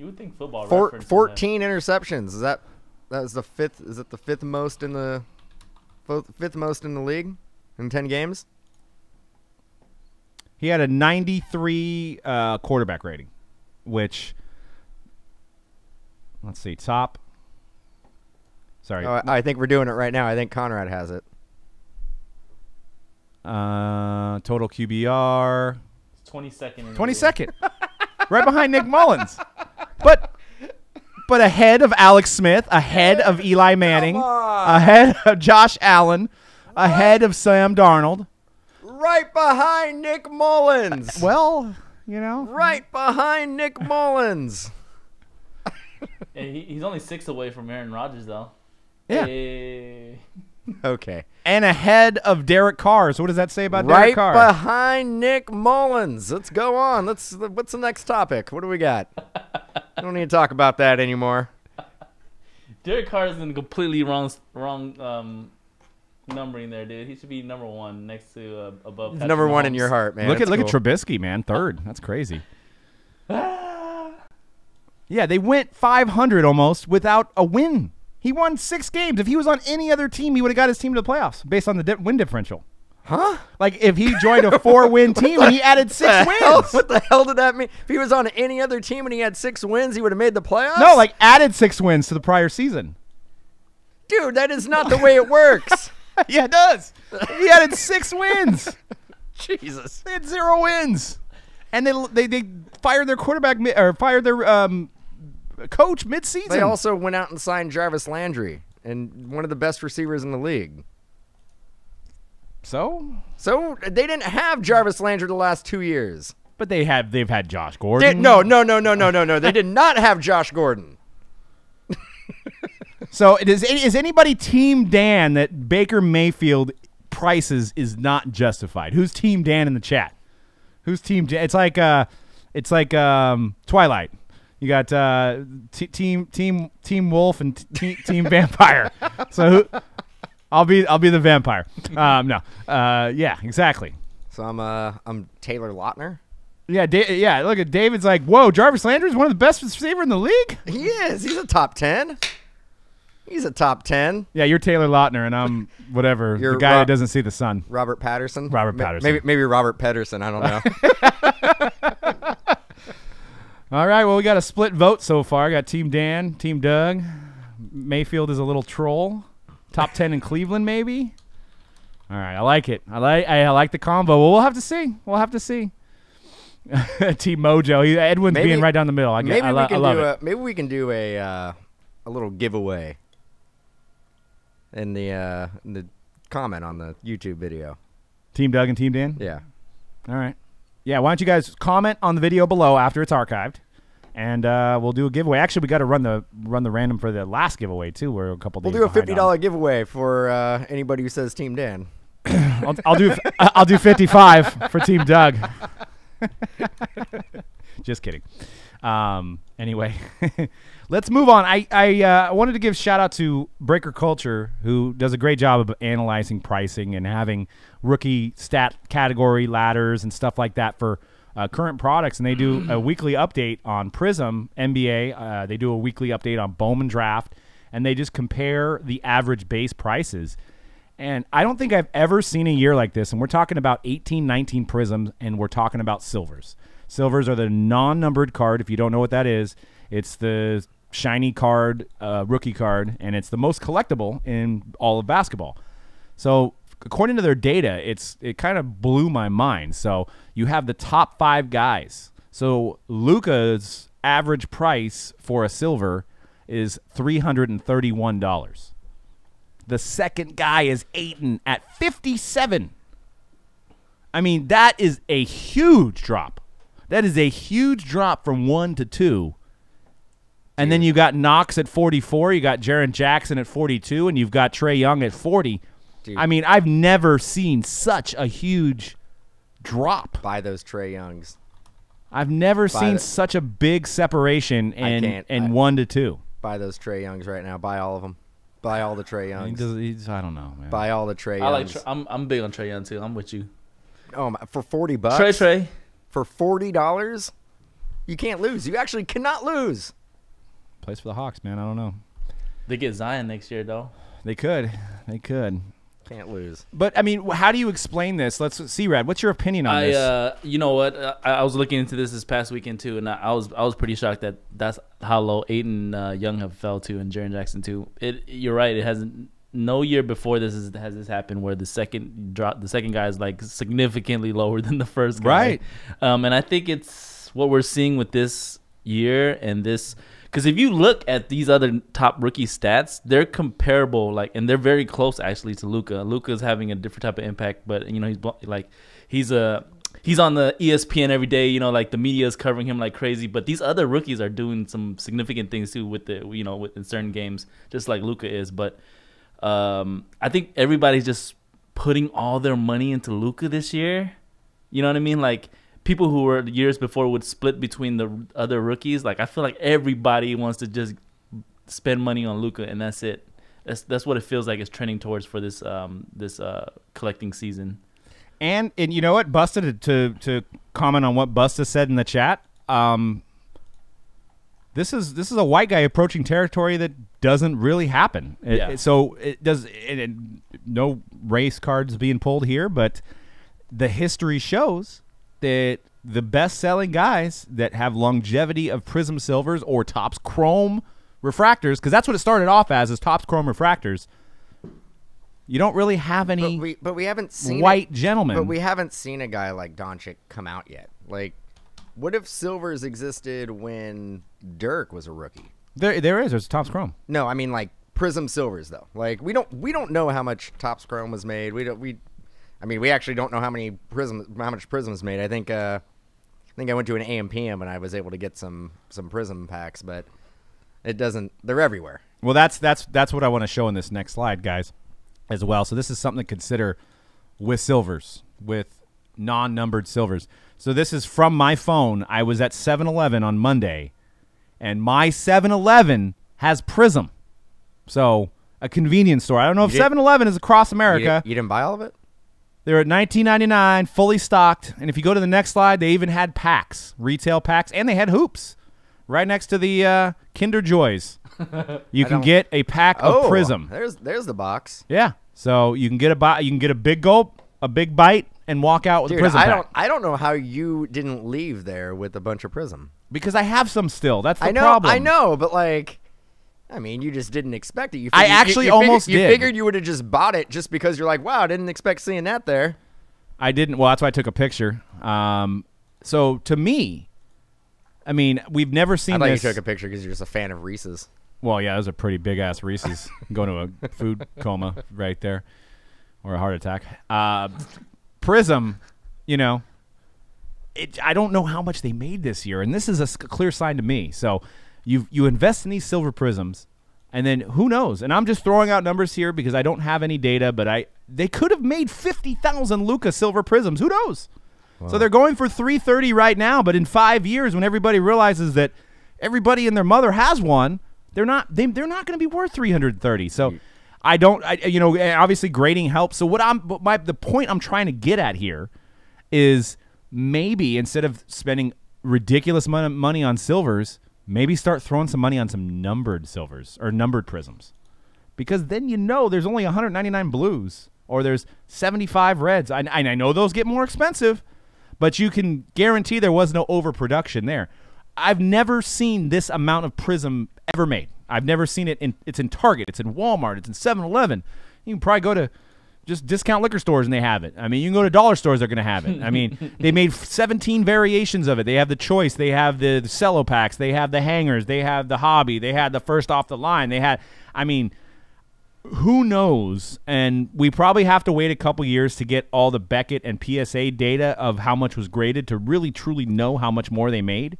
would think football. 14 interceptions. That was the 5th? Is it the 5th most in the league in 10 games? He had a 93 quarterback rating, which, let's see, top. Sorry. Oh, I think we're doing it right now. I think Conrad has it. Total QBR. 22nd. 22nd. Right behind Nick Mullins. But ahead of Alex Smith, ahead of Eli Manning, ahead of Josh Allen, ahead of Sam Darnold. Right behind Nick Mullins. Well, Right behind Nick Mullins. He's only 6 away from Aaron Rodgers, though. Yeah. Hey. Okay. And ahead of Derek Carr. So what does that say about Derek Carr? Right behind Nick Mullins. Let's go on. What's the next topic? What do we got? I don't need to talk about that anymore. Derek Carr is in completely wrong numbering there, dude. He should be number 1 next to above. He's Patrick number 1 Mahomes. in your heart, man. Look at cool. Trubisky, man. 3rd. That's crazy. Yeah, they went 500 almost without a win. He won 6 games. If he was on any other team, he would have got his team to the playoffs based on the win differential. Huh? Like if he joined a 4-win team and he added 6 wins. What the hell did that mean? If he was on any other team and he had 6 wins, he would have made the playoffs? No, like added 6 wins to the prior season. Dude, that is not the way it works. Yeah, it does. He added 6 wins. Jesus. They had 0 wins. And they fired their quarterback or fired their coach mid-season. They also went out and signed Jarvis Landry, and one of the best receivers in the league. So they didn't have Jarvis Landry the last 2 years. But they've had Josh Gordon. No. They did not have Josh Gordon. So is anybody Team Dan that Baker Mayfield prices is not justified? Who's Team Dan in the chat? Who's Team Dan? It's like Twilight. You got Team Wolf and Team Vampire. So I'll be the vampire. No. Yeah, exactly. So I'm Taylor Lautner. Yeah, look at David's like, whoa, Jarvis Landry's one of the best receivers in the league? He is. He's a top 10. He's a top 10. Yeah, you're Taylor Lautner, and I'm whatever. You're the guy that doesn't see the sun. Robert Patterson? Robert Patterson. Maybe Robert Pedersen. I don't know. All right, well, we got a split vote so far. Got Team Dan, Team Doug. Mayfield is a little troll. Top 10 in Cleveland, maybe. All right, I like it. I like the combo. Well, we'll have to see. Team Mojo. Edwin's being right down the middle. I love it. Maybe we can do a little giveaway in the comment on the YouTube video. Team Doug and Team Dan? Yeah. All right. Yeah, why don't you guys comment on the video below after it's archived, and we'll do a giveaway. Actually, we got to run the random for the last giveaway too. We're a couple days. We'll do a $50 giveaway for anybody who says Team Dan. I'll do 55 for Team Doug. Just kidding. Anyway, let's move on. I wanted to give shout out to Breaker Culture, who does a great job of analyzing pricing and having rookie stat category ladders and stuff like that for current products. And they do a weekly update on Prizm NBA. They do a weekly update on Bowman Draft, and they just compare the average base prices. And I don't think I've ever seen a year like this. And we're talking about 18, 19 Prizms, and we're talking about silvers. Silvers are the non-numbered card. If you don't know what that is, it's the shiny card, rookie card, and it's the most collectible in all of basketball. So according to their data, it kind of blew my mind. So you have the top 5 guys. So Luka's average price for a silver is $331. The second guy is Ayton at $57. I mean, that is a huge drop. That is a huge drop from 1 to 2. And then you got Knox at 44. You got Jaren Jackson at 42. And you've got Trae Young at 40. Dude. I mean, I've never seen such a huge drop. Buy those Trae Youngs. I've never seen such a big separation in 1 to 2. Buy those Trae Youngs right now. Buy all of them. Buy all the Trae Youngs. I don't know, man. Buy all the Trae Youngs. I'm big on Trae Young too. I'm with you. Oh my, for $40. Trey. For $40, you can't lose. You actually cannot lose. Plays for the Hawks, man. I don't know. They get Zion next year, though. They could. Can't lose. But I mean, how do you explain this? Let's see, Rad. What's your opinion on this? You know what? I was looking into this past weekend too, and I was pretty shocked that that's how low Ayton Young have fell to, and Jaren Jackson too. You're right. It hasn't. No year before this has this happened where the second guy is like significantly lower than the first guy. Right. And I think it's what we're seeing with this year and this. Because if you look at these other top rookie stats, they're comparable, and they're very close actually to Luka. Luka's having a different type of impact, but he's on the ESPN every day. The media is covering him like crazy. But these other rookies are doing some significant things too with in certain games, just like Luka is. But I think everybody's just putting all their money into Luka this year. You know what I mean? Like, people who were years before would split between the other rookies. I feel like everybody wants to just spend money on Luka, and that's it. That's what it feels like it's trending towards for this collecting season. And you know what, Busta, to comment on what Busta said in the chat, this is a white guy approaching territory that doesn't really happen. So it does. No race cards being pulled here, but the history shows that the best-selling guys that have longevity of Prizm silvers or Topps Chrome refractors, because that's what it started off as Topps Chrome refractors. You don't really have any but we haven't seen white gentlemen. But we haven't seen a guy like Doncic come out yet. Like, what if silvers existed when Dirk was a rookie? There's Topps Chrome. No, I mean like Prizm silvers though. Like we don't know how much Topps Chrome was made. We actually don't know how much Prizm was made. I think I went to an AM/PM and I was able to get some Prizm packs, but it doesn't. They're everywhere. Well, that's what I want to show in this next slide, guys, as well. So this is something to consider with silvers, with non-numbered silvers. So this is from my phone. I was at 7-Eleven on Monday, and my 7-Eleven has Prizm. So a convenience store. I don't know if 7-Eleven is across America. You didn't buy all of it? They're at $19.99, fully stocked. And if you go to the next slide, they even had packs, retail packs, and they had hoops right next to the Kinder Joys. You can get a pack of Prizm. There's the box. Yeah, so you can get a big gulp, a big bite, and walk out with a Prizm pack. I don't know how you didn't leave there with a bunch of Prizm. Because I have some still. That's the problem. I know, but like, I mean, you just didn't expect it. You I actually almost did. You figured you would have just bought it just because you're like, wow, I didn't expect seeing that there. I didn't. Well, that's why I took a picture. So to me, I mean, we've never seen I thought this. you took a picture because you're just a fan of Reese's. Well, yeah, those are pretty big-ass Reese's. Going to a food coma right there, or a heart attack. Prizm, you know, I don't know how much they made this year, and this is a clear sign to me. So you invest in these silver Prizms, and then who knows? And I'm just throwing out numbers here because I don't have any data, but they could have made 50,000 Luka silver Prizms. Who knows? Wow. So they're going for $330 right now, but in 5 years, when everybody realizes that everybody and their mother has one, they're not going to be worth $330. So obviously grading helps. So the point I'm trying to get at here is maybe instead of spending ridiculous money on silvers, maybe start throwing some money on some numbered silvers or numbered Prizms, because then there's only 199 blues or there's 75 reds. I know those get more expensive, but you can guarantee there was no overproduction there. I've never seen this amount of Prizm ever made. I've never seen it. It's in Target. It's in Walmart. It's in 7-Eleven. You can probably go to just discount liquor stores and they have it. I mean, you can go to dollar stores, they're going to have it. I mean, they made 17 variations of it. They have the choice. They have the cello packs. They have the hangers. They have the hobby. They had the first off the line. Who knows? And we probably have to wait a couple years to get all the Beckett and PSA data of how much was graded to really, truly know how much more they made.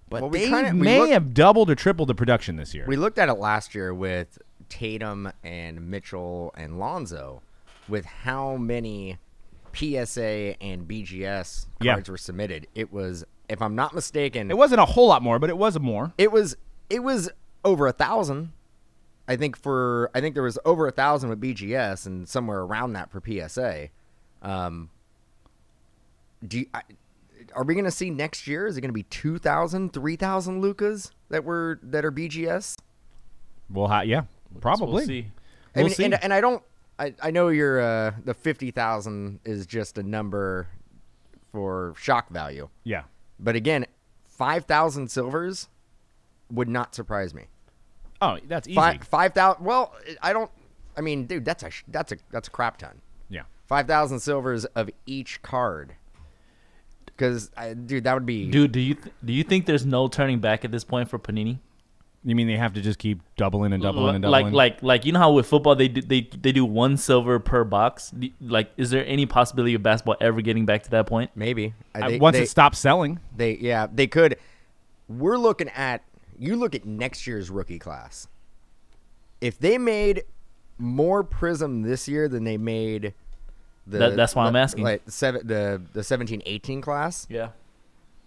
But they may have doubled or tripled the production this year. We looked at it last year with Tatum and Mitchell and Lonzo, with how many PSA and BGS cards were submitted. It was, if I'm not mistaken, it wasn't a whole lot more, but it was more. It was over 1,000. I think there was over 1,000 with BGS and somewhere around that for PSA. Are we going to see next year? Is it going to be 2,000, 3,000 Lukas that are BGS? Well, yeah, probably. We'll see. We'll see. And I know you're the 50,000 is just a number for shock value. Yeah. But again, 5,000 silvers would not surprise me. Oh, that's easy. 5,000. Well, dude, that's a crap ton. Yeah. 5,000 silvers of each card. Because, dude, that would be. Dude, do you think there's no turning back at this point for Panini? You mean they have to just keep doubling and doubling and doubling? Like you know how with football they do one silver per box. Like, is there any possibility of basketball ever getting back to that point? Maybe once it stops selling. They could. You look at next year's rookie class. If they made more Prizm this year than they made. That's why I'm asking. Like the 17-18 class. Yeah.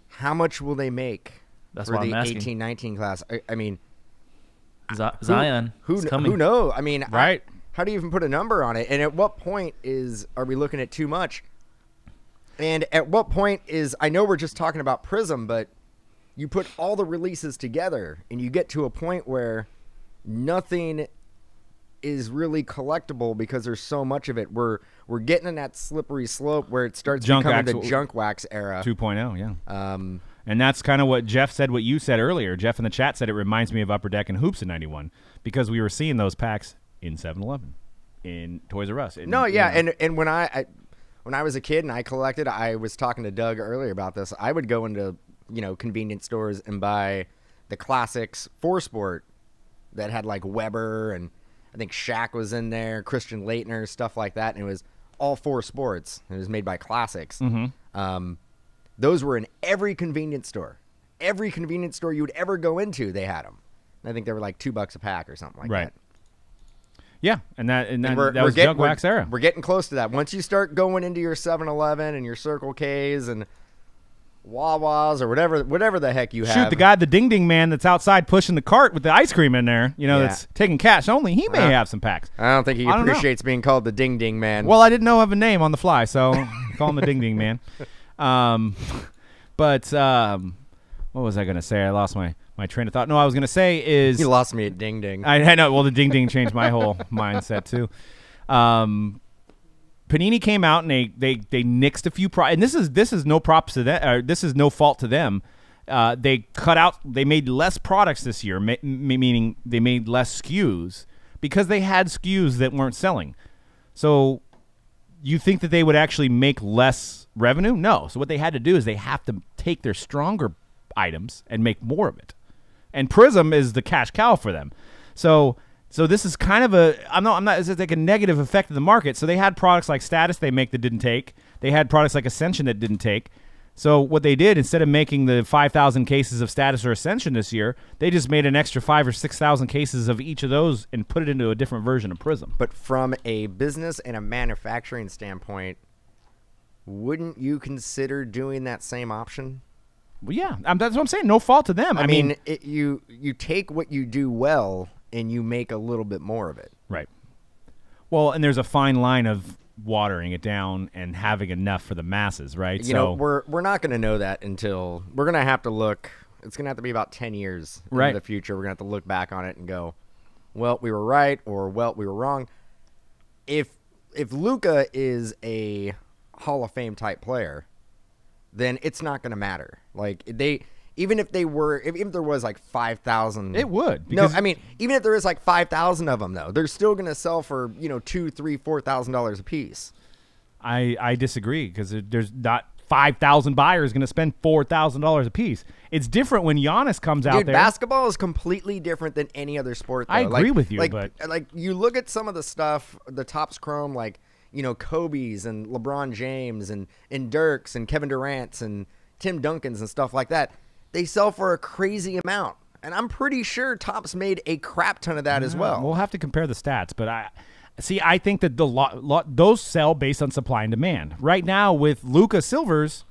How much will they make for the I'm asking. 18-19 class? I mean, Zion. Who knows? I mean, right? How do you even put a number on it? And at what point are we looking at too much? And at what point I know we're just talking about Prizm, but you put all the releases together, and you get to a point where nothing is really collectible because there's so much of it. We're getting in that slippery slope where it starts becoming the junk wax era 2.0. Yeah. And that's kind of what Jeff said, what you said earlier. Jeff in the chat said it reminds me of Upper Deck and Hoops in 91 because we were seeing those packs in 7-Eleven, in Toys R Us. No, yeah, and when I was a kid and I collected, I was talking to Doug earlier about this. I would go into, convenience stores and buy the classics 4-Sport that had like Weber, and I think Shaq was in there, Christian Laettner, stuff like that, and it was all 4 Sports. It was made by Classics. Those were in every convenience store. Every convenience store you would ever go into, they had them. And I think they were like $2 a pack or something like that. Yeah, and that was junk wax era. We're getting close to that. Once you start going into your 7-Eleven and your Circle K's and Wawa's or whatever the heck you have. Shoot, the guy, the Ding Ding man that's outside pushing the cart with the ice cream in there, that's taking cash only, he may have some packs. I don't think he appreciates being called the Ding Ding man. Well, I didn't know of a name on the fly, so call him the Ding Ding man. But what was I going to say? I lost my train of thought. No, I was going to say is... You lost me at Ding Ding. I know. Well, the Ding Ding changed my whole mindset, too. Panini came out and they nixed a few and this is no props to them. This is no fault to them. They made less products this year, meaning they made less SKUs because they had SKUs that weren't selling. So you think that they would actually make less revenue? No. So what they had to do is they have to take their stronger items and make more of it. And Prizm is the cash cow for them. So this is kind of it's like a negative effect of the market. So they had products like Status they make that didn't take. They had products like Ascension that didn't take. So what they did, instead of making the 5,000 cases of Status or Ascension this year, they just made an extra 5,000 or 6,000 cases of each of those and put it into a different version of Prizm. But from a business and a manufacturing standpoint, wouldn't you consider doing that same option? Well, yeah, that's what I'm saying. No fault to them. I mean you take what you do well and you make a little bit more of it. Right. Well, and there's a fine line of watering it down and having enough for the masses, right? You know, we're not going to know that until we're going to have to look. It's going to have to be about 10 years into the future. We're going to have to look back on it and go, well, we were right, or well, we were wrong. If Luka is a Hall of Fame type player, then it's not going to matter. Like even if there was like 5,000, it would. No, I mean, even if there is like 5,000 of them, though, they're still going to sell for $2,000, $3,000, $4,000 a piece. I disagree because there's not 5,000 buyers going to spend $4,000 a piece. It's different when Giannis comes out there. Dude, basketball is completely different than any other sport, though. I agree with you, but you look at some of the stuff, the Topps Chrome, like Kobe's and LeBron James and Dirks and Kevin Durant's and Tim Duncan's and stuff like that. They sell for a crazy amount, and I'm pretty sure Topps made a crap ton of that as well. We'll have to compare the stats, but I think that those sell based on supply and demand. Right now with Luka Silvers,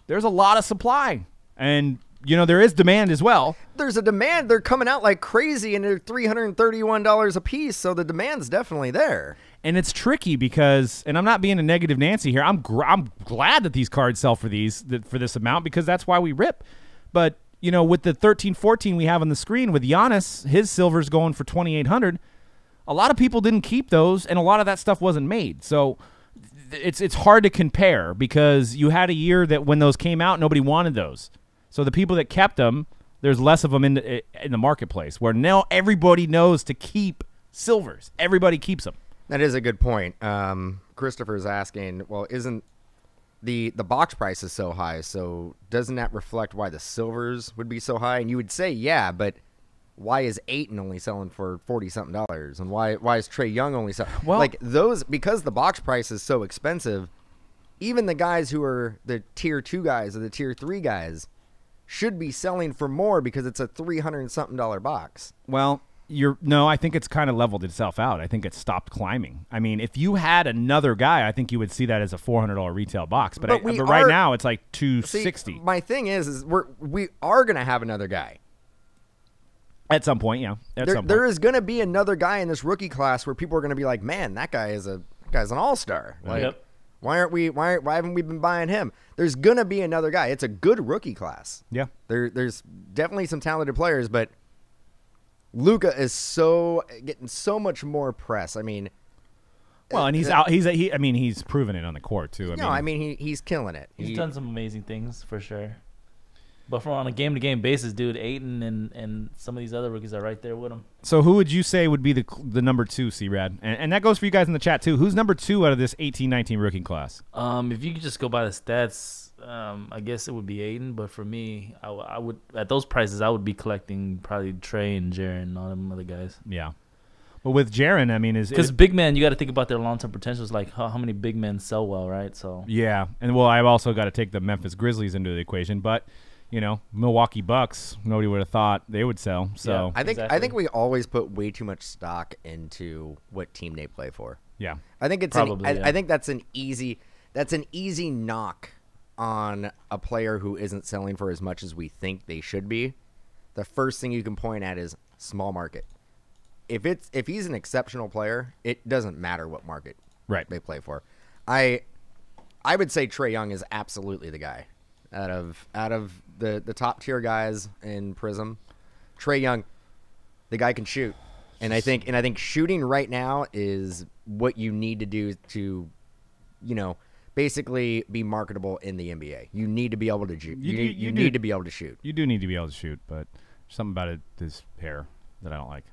there's a lot of supply, and there is demand as well. There's a demand. They're coming out like crazy, and they're $331 a piece, so the demand's definitely there. And it's tricky because, and I'm not being a negative Nancy here, I'm glad that these cards sell for this amount because that's why we rip. But, with the 13-14 we have on the screen with Giannis, his silver's going for $2,800. A lot of people didn't keep those, and a lot of that stuff wasn't made. So it's hard to compare because you had a year that when those came out, nobody wanted those. So the people that kept them, there's less of them in the marketplace where now everybody knows to keep silvers. Everybody keeps them. That is a good point. Christopher's asking, well, isn't the box price is so high, so doesn't that reflect why the silvers would be so high? And you would say, yeah, but why is Ayton only selling for $40-something? And why is Trae Young only selling? Well, because the box price is so expensive, even the guys who are the tier 2 guys or the tier 3 guys should be selling for more because it's a $300-something box. Well, I think it's kind of leveled itself out. I think it's stopped climbing. I mean, if you had another guy, I think you would see that as a $400 retail box. But right now, it's like $260. See, my thing is we are going to have another guy. At some point, yeah. There is going to be another guy in this rookie class where people are going to be like, man, that guy is an all-star. Like, yep. Why haven't we been buying him? There's gonna be another guy. It's a good rookie class. Yeah. There's definitely some talented players, but Luka is getting so much more press. I mean, well, and he's out. He's proven it on the court too. He's killing it. He's done some amazing things for sure. But on a game-to-game basis, dude, Ayton and some of these other rookies are right there with him. So who would you say would be the number 2, C-Rad? And that goes for you guys in the chat too. Who's number 2 out of this 18-19 rookie class? If you could just go by the stats, I guess it would be Ayton. But for me, I would at those prices, I would be collecting probably Trey and Jaren and all them other guys. Yeah. But with Jaren, I mean, because big men, you got to think about their long-term potentials. Like how many big men sell well, right? So yeah, and well, I've also got to take the Memphis Grizzlies into the equation, but. Milwaukee Bucks, nobody would have thought they would sell. So yeah, I think we always put way too much stock into what team they play for. Yeah. I think it's I think that's an easy knock on a player who isn't selling for as much as we think they should be. The first thing you can point at is small market. If he's an exceptional player, it doesn't matter what market they play for. I would say Trae Young is absolutely the guy. Out of the top tier guys in Prizm, Trae Young, the guy can shoot, and I think shooting right now is what you need to do to, basically be marketable in the NBA. You need to be able to shoot. You need to be able to shoot. You do need to be able to shoot, but there's something about his hair that I don't like.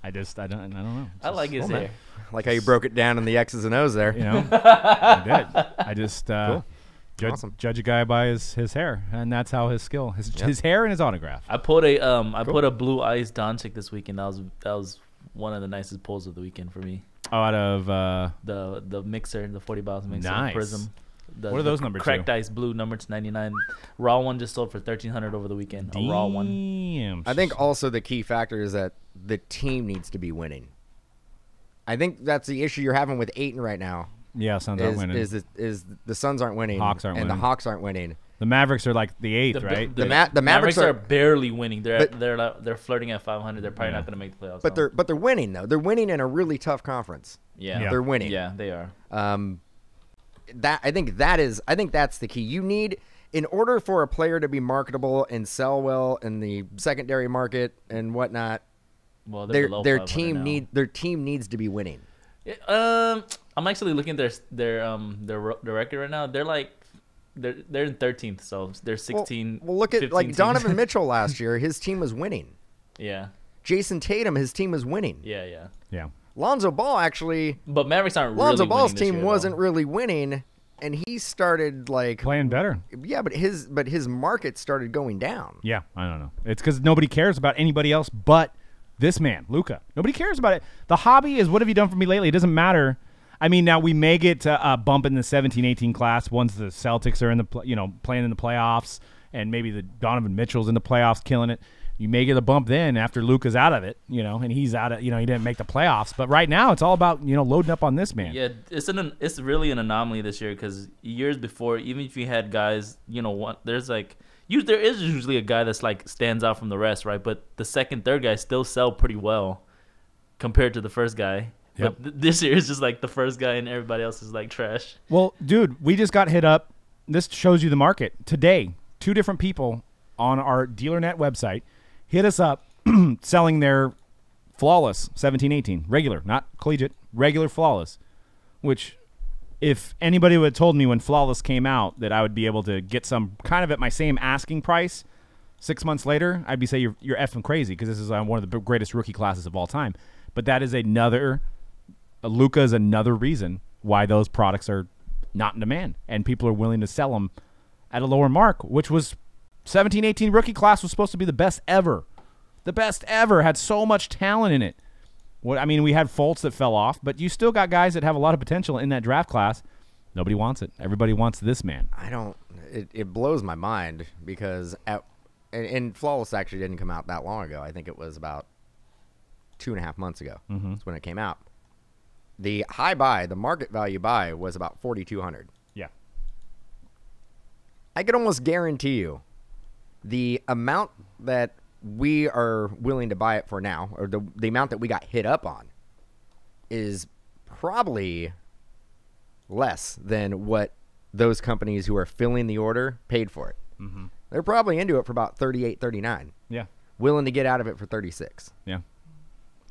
I don't know. I like his hair. Like how you broke it down in the X's and O's there. I did. I just. Cool. Judge a guy by his hair, and that's how his skill, his hair and his autograph. I put a blue ice Doncic this weekend. That was one of the nicest pulls of the weekend for me. Oh, out of the mixer, the 40 bottles mixer, nice. Prizm. What are those numbers? Cracked ice blue number to 99. Raw one just sold for $1,300 over the weekend. Damn. A raw one. I think also the key factor is that the team needs to be winning. I think that's the issue you're having with Ayton right now. Yeah, Suns aren't winning. Is the Suns aren't winning. Hawks aren't winning. And the Hawks aren't winning. The Mavericks are like the 8th, right? The Mavericks are barely winning. They're flirting at 500. They're probably not going to make the playoffs. But they're winning though. They're winning in a really tough conference. Yeah. They're winning. Yeah, they are. I think that's the key. You need, in order for a player to be marketable and sell well in the secondary market and whatnot. Well, their team needs to be winning. I'm actually looking at their record right now. They're in 13th, so they're 16. Well, look at like Donovan Mitchell last year. His team was winning. Yeah. Jason Tatum, his team was winning. Yeah. Lonzo Ball actually. But Mavericks aren't. Lonzo really Ball's team wasn't really winning, and he started like playing better. Yeah, but his market started going down. Yeah, I don't know. It's because nobody cares about anybody else but this man, Luka. Nobody cares about it. The hobby is what have you done for me lately? It doesn't matter. I mean, now we may get a bump in the 17-18 class once the Celtics are in the playing in the playoffs, and maybe the Donovan Mitchell's in the playoffs killing it. You may get a bump then after Luka's out of it, and he's out of, he didn't make the playoffs. But right now, it's all about loading up on this man. Yeah, it's really an anomaly this year because years before, even if you had guys, there is usually a guy that's like stands out from the rest, right? But the second, third guys still sell pretty well compared to the first guy. Yep. But this year is just like the first guy and everybody else is like trash. Well, dude, we just got hit up. This shows you the market. Today, 2 different people on our DealerNet website hit us up selling their Flawless 17-18. Regular, not collegiate. Regular Flawless. Which, if anybody would have told me when Flawless came out that I would be able to get some kind of at my same asking price 6 months later, I'd be saying you're effing crazy because this is one of the greatest rookie classes of all time. But that is another... Luka is another reason why those products are not in demand and people are willing to sell them at a lower mark, which was 17-18 rookie class was supposed to be the best ever. The best ever. Had so much talent in it. We had Fultz that fell off, but you still got guys that have a lot of potential in that draft class. Nobody wants it. Everybody wants this man. It blows my mind because and Flawless actually didn't come out that long ago. I think it was about 2.5 months ago. That's when it came out. The high buy, the market value buy, was about $4,200. Yeah. I could almost guarantee you the amount that we are willing to buy it for now, or the amount that we got hit up on, is probably less than what those companies who are filling the order paid for it. Mm-hmm. They're probably into it for about 38, 39. Yeah. Willing to get out of it for 36. Yeah.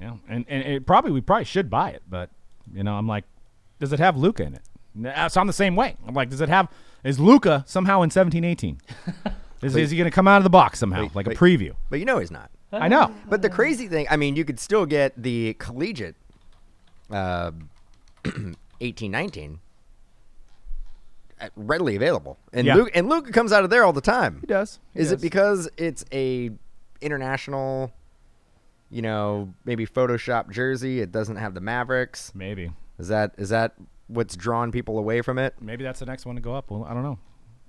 Yeah. And we probably should buy it, but I'm like, does it have Luka in it? So I'm the same way. I'm like, is Luka somehow in 17-18? Is he going to come out of the box somehow, a preview? But he's not. I know. But the crazy thing, I mean, you could still get the collegiate 18-19 readily available. And Luka comes out of there all the time. He does. Is it because it's a international, maybe Photoshop jersey? It doesn't have the Mavericks. Maybe. Is that what's drawn people away from it? Maybe that's the next one to go up. Well, I don't know.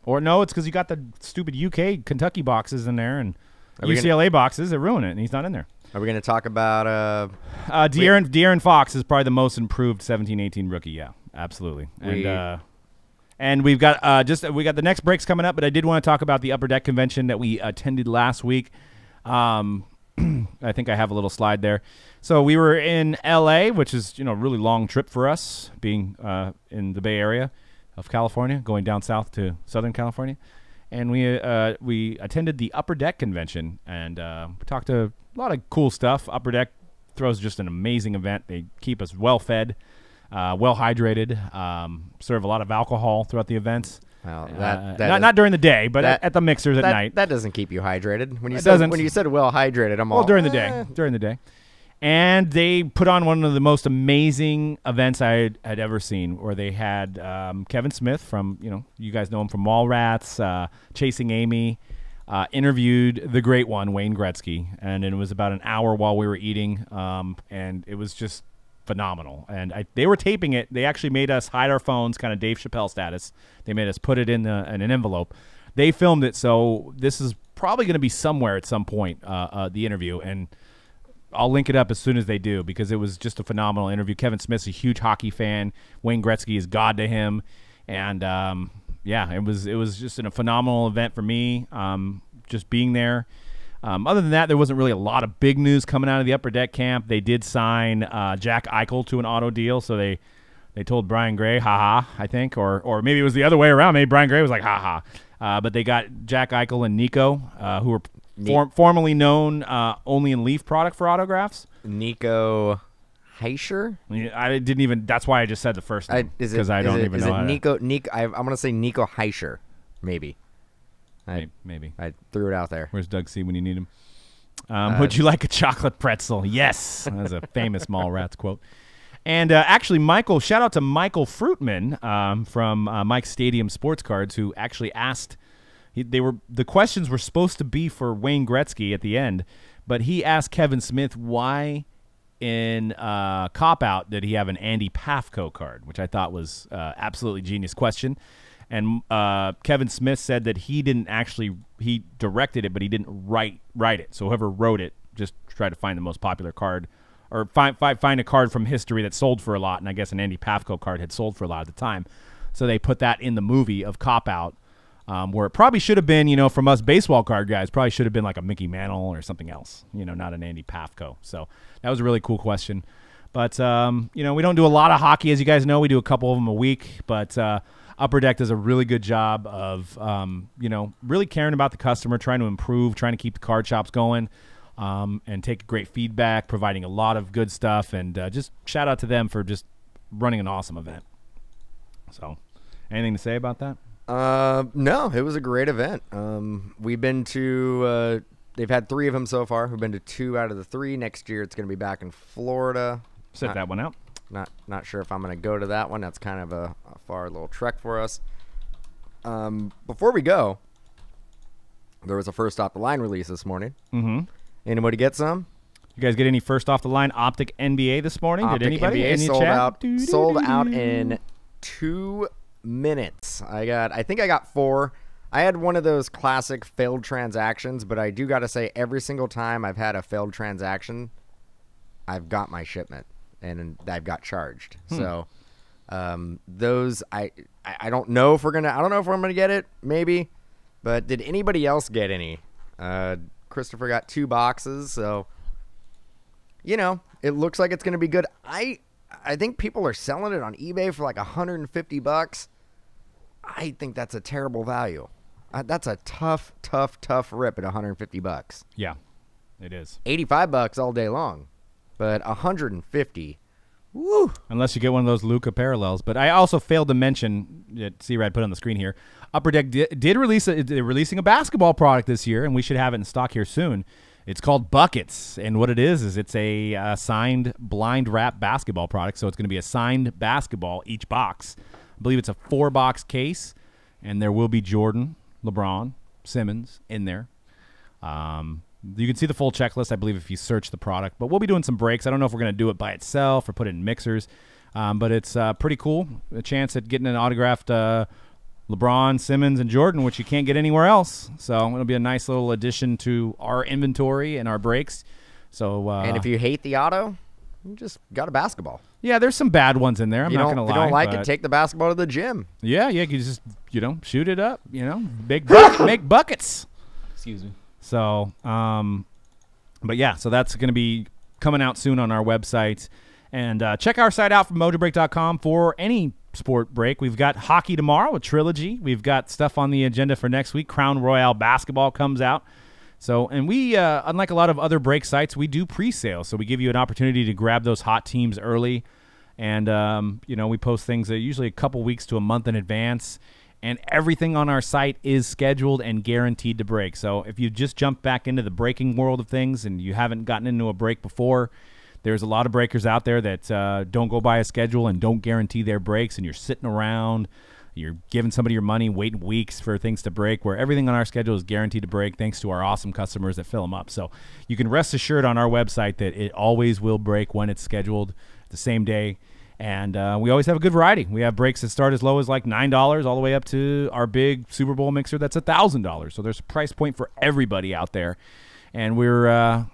Or no, it's because you got the stupid UK Kentucky boxes in there and UCLA boxes that ruin it, and he's not in there. Are we going to talk about De'Aaron Fox is probably the most improved 17-18 rookie. Yeah, absolutely. And we've got the next breaks coming up, but I did want to talk about the Upper Deck convention that we attended last week. I think I have a little slide there. So we were in LA, which is a really long trip for us, being in the Bay Area of California, going down south to Southern California, and we attended the Upper Deck convention and we talked to a lot of cool stuff. Upper Deck throws just an amazing event. They keep us well fed, well hydrated, serve a lot of alcohol throughout the events. Well, not during the day, but at the mixers at night. That doesn't keep you hydrated. When you said well hydrated, I'm all during the day. During the day. And they put on one of the most amazing events I had ever seen, where they had Kevin Smith from, you guys know him from Mallrats, Chasing Amy, interviewed the great one, Wayne Gretzky. And it was about an hour while we were eating, and it was just phenomenal. And they were taping it. They actually made us hide our phones, kind of Dave Chappelle status. They made us put it in an envelope. They filmed it, so this is probably going to be somewhere at some point, the interview. And I'll link it up as soon as they do, because it was just a phenomenal interview. Kevin Smith's a huge hockey fan. Wayne Gretzky is God to him. And, it was just a phenomenal event for me, just being there. Other than that, there wasn't really a lot of big news coming out of the Upper Deck camp. They did sign Jack Eichel to an auto deal, so they told Brian Gray, ha-ha, I think. Or maybe it was the other way around. Maybe Brian Gray was like, ha-ha. But they got Jack Eichel and Nico, who were formerly known only in Leaf product for autographs. Nico Heischer? I didn't even. That's why I just said the first name, because I don't even know. Nico? I'm going to say Nico Heischer, maybe. Maybe. I threw it out there. Where's Doug C when you need him? Would you like a chocolate pretzel? Yes. That's a famous Mallrats quote. And actually, shout out to Michael Fruitman from Mike's Stadium Sports Cards, who actually asked. The questions were supposed to be for Wayne Gretzky at the end, but he asked Kevin Smith why in Cop Out did he have an Andy Pafko card, which I thought was absolutely genius question. And Kevin Smith said that he directed it, but he didn't write it. So whoever wrote it just tried to find the most popular card, or find a card from history that sold for a lot. And I guess an Andy Pafko card had sold for a lot at the time. So they put that in the movie of Cop Out. Where it probably should have been, from us baseball card guys, probably should have been like a Mickey Mantle or something else, not an Andy Pafko. So that was a really cool question. But, we don't do a lot of hockey, as you guys know. We do a couple of them a week. But Upper Deck does a really good job of, really caring about the customer, trying to improve, trying to keep the card shops going, and take great feedback, providing a lot of good stuff. And just shout out to them for just running an awesome event. So anything to say about that? No, it was a great event. We've been to, they've had 3 of them so far. We've been to 2 out of the 3. Next year it's going to be back in Florida. Set that one out. Not sure if I'm going to go to that one. That's kind of a far little trek for us. Before we go, there was a first off the line release this morning. Mm-hmm. Anybody get some? You guys get any first off the line Optic NBA this morning? Optic Did anybody? NBA sold out in 2 minutes. I think I got 4. I had one of those classic failed transactions, but I do got to say, every single time I've had a failed transaction, I've got my shipment and I've got charged. So those I don't know if we're gonna. I don't know if I'm gonna get it. Maybe, but did anybody else get any? Christopher got 2 boxes, so it looks like it's gonna be good. I think people are selling it on eBay for like $150. I think that's a terrible value. That's a tough rip at $150. Yeah, it is. $85 all day long, but $150. Woo! Unless you get one of those Luca parallels. But I also failed to mention, C-Rad put on the screen here, Upper Deck did release they're releasing a basketball product this year, and we should have it in stock here soon. It's called Buckets, and what it is it's a signed blind wrap basketball product. So it's going to be a signed basketball each box. I believe it's a 4-box case, and there will be Jordan, LeBron, Simmons in there. You can see the full checklist, I believe, if you search the product. But we'll be doing some breaks. I don't know if we're going to do it by itself or put it in mixers. But it's pretty cool. A chance at getting an autographed LeBron, Simmons, and Jordan, which you can't get anywhere else. So it'll be a nice little addition to our inventory and our breaks. So and if you hate the auto, you just got a basketball. Yeah, there's some bad ones in there. I'm not going to lie. If you don't like it, take the basketball to the gym. Yeah, you just, shoot it up, make buckets. Excuse me. So, but yeah, so that's going to be coming out soon on our website. And check our site out from mojobreak.com for any sport break. We've got hockey tomorrow, a trilogy. We've got stuff on the agenda for next week. Crown Royale basketball comes out. So, and we, unlike a lot of other break sites, we do pre-sale. So we give you an opportunity to grab those hot teams early. And, we post things usually a couple weeks to a month in advance. And everything on our site is scheduled and guaranteed to break. So if you just jump back into the breaking world of things and you haven't gotten into a break before, there's a lot of breakers out there that don't go by a schedule and don't guarantee their breaks, and you're sitting around, you're giving somebody your money, waiting weeks for things to break, where everything on our schedule is guaranteed to break thanks to our awesome customers that fill them up. So you can rest assured on our website that it always will break when it's scheduled the same day. And we always have a good variety. We have breaks that start as low as like $9 all the way up to our big Super Bowl mixer that's $1,000. So there's a price point for everybody out there. And we're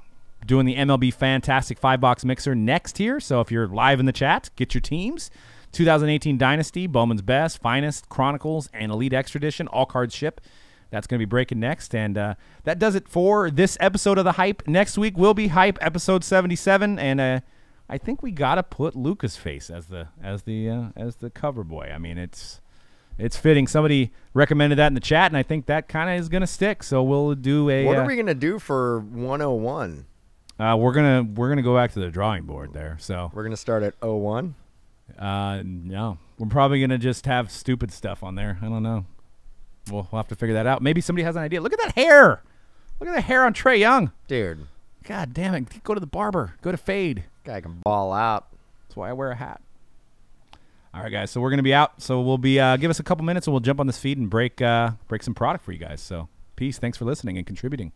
doing the MLB Fantastic 5-box mixer next here. So if you're live in the chat, get your teams. 2018 Dynasty, Bowman's Best, Finest, Chronicles, and Elite Extra Edition. All cards ship. That's going to be breaking next. And that does it for this episode of The Hype. Next week will be Hype episode 77. And I think we got to put Luca's face as the cover boy. I mean, it's fitting. Somebody recommended that in the chat, and I think that kind of is going to stick. So we'll do a. What are we going to do for 101? We're gonna go back to the drawing board there. So we're gonna start at 01. No, we're probably gonna just have stupid stuff on there. I don't know. We'll have to figure that out. Maybe somebody has an idea. Look at that hair. Look at the hair on Trae Young. Dude. God damn it. Go to the barber. Go to fade. Guy can ball out. That's why I wear a hat. All right, guys. So we're gonna be out. So we'll be give us a couple minutes and we'll jump on this feed and break some product for you guys. So peace. Thanks for listening and contributing.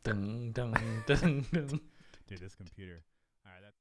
Dun, dun, dun, dun. Dude, this computer. All right, that's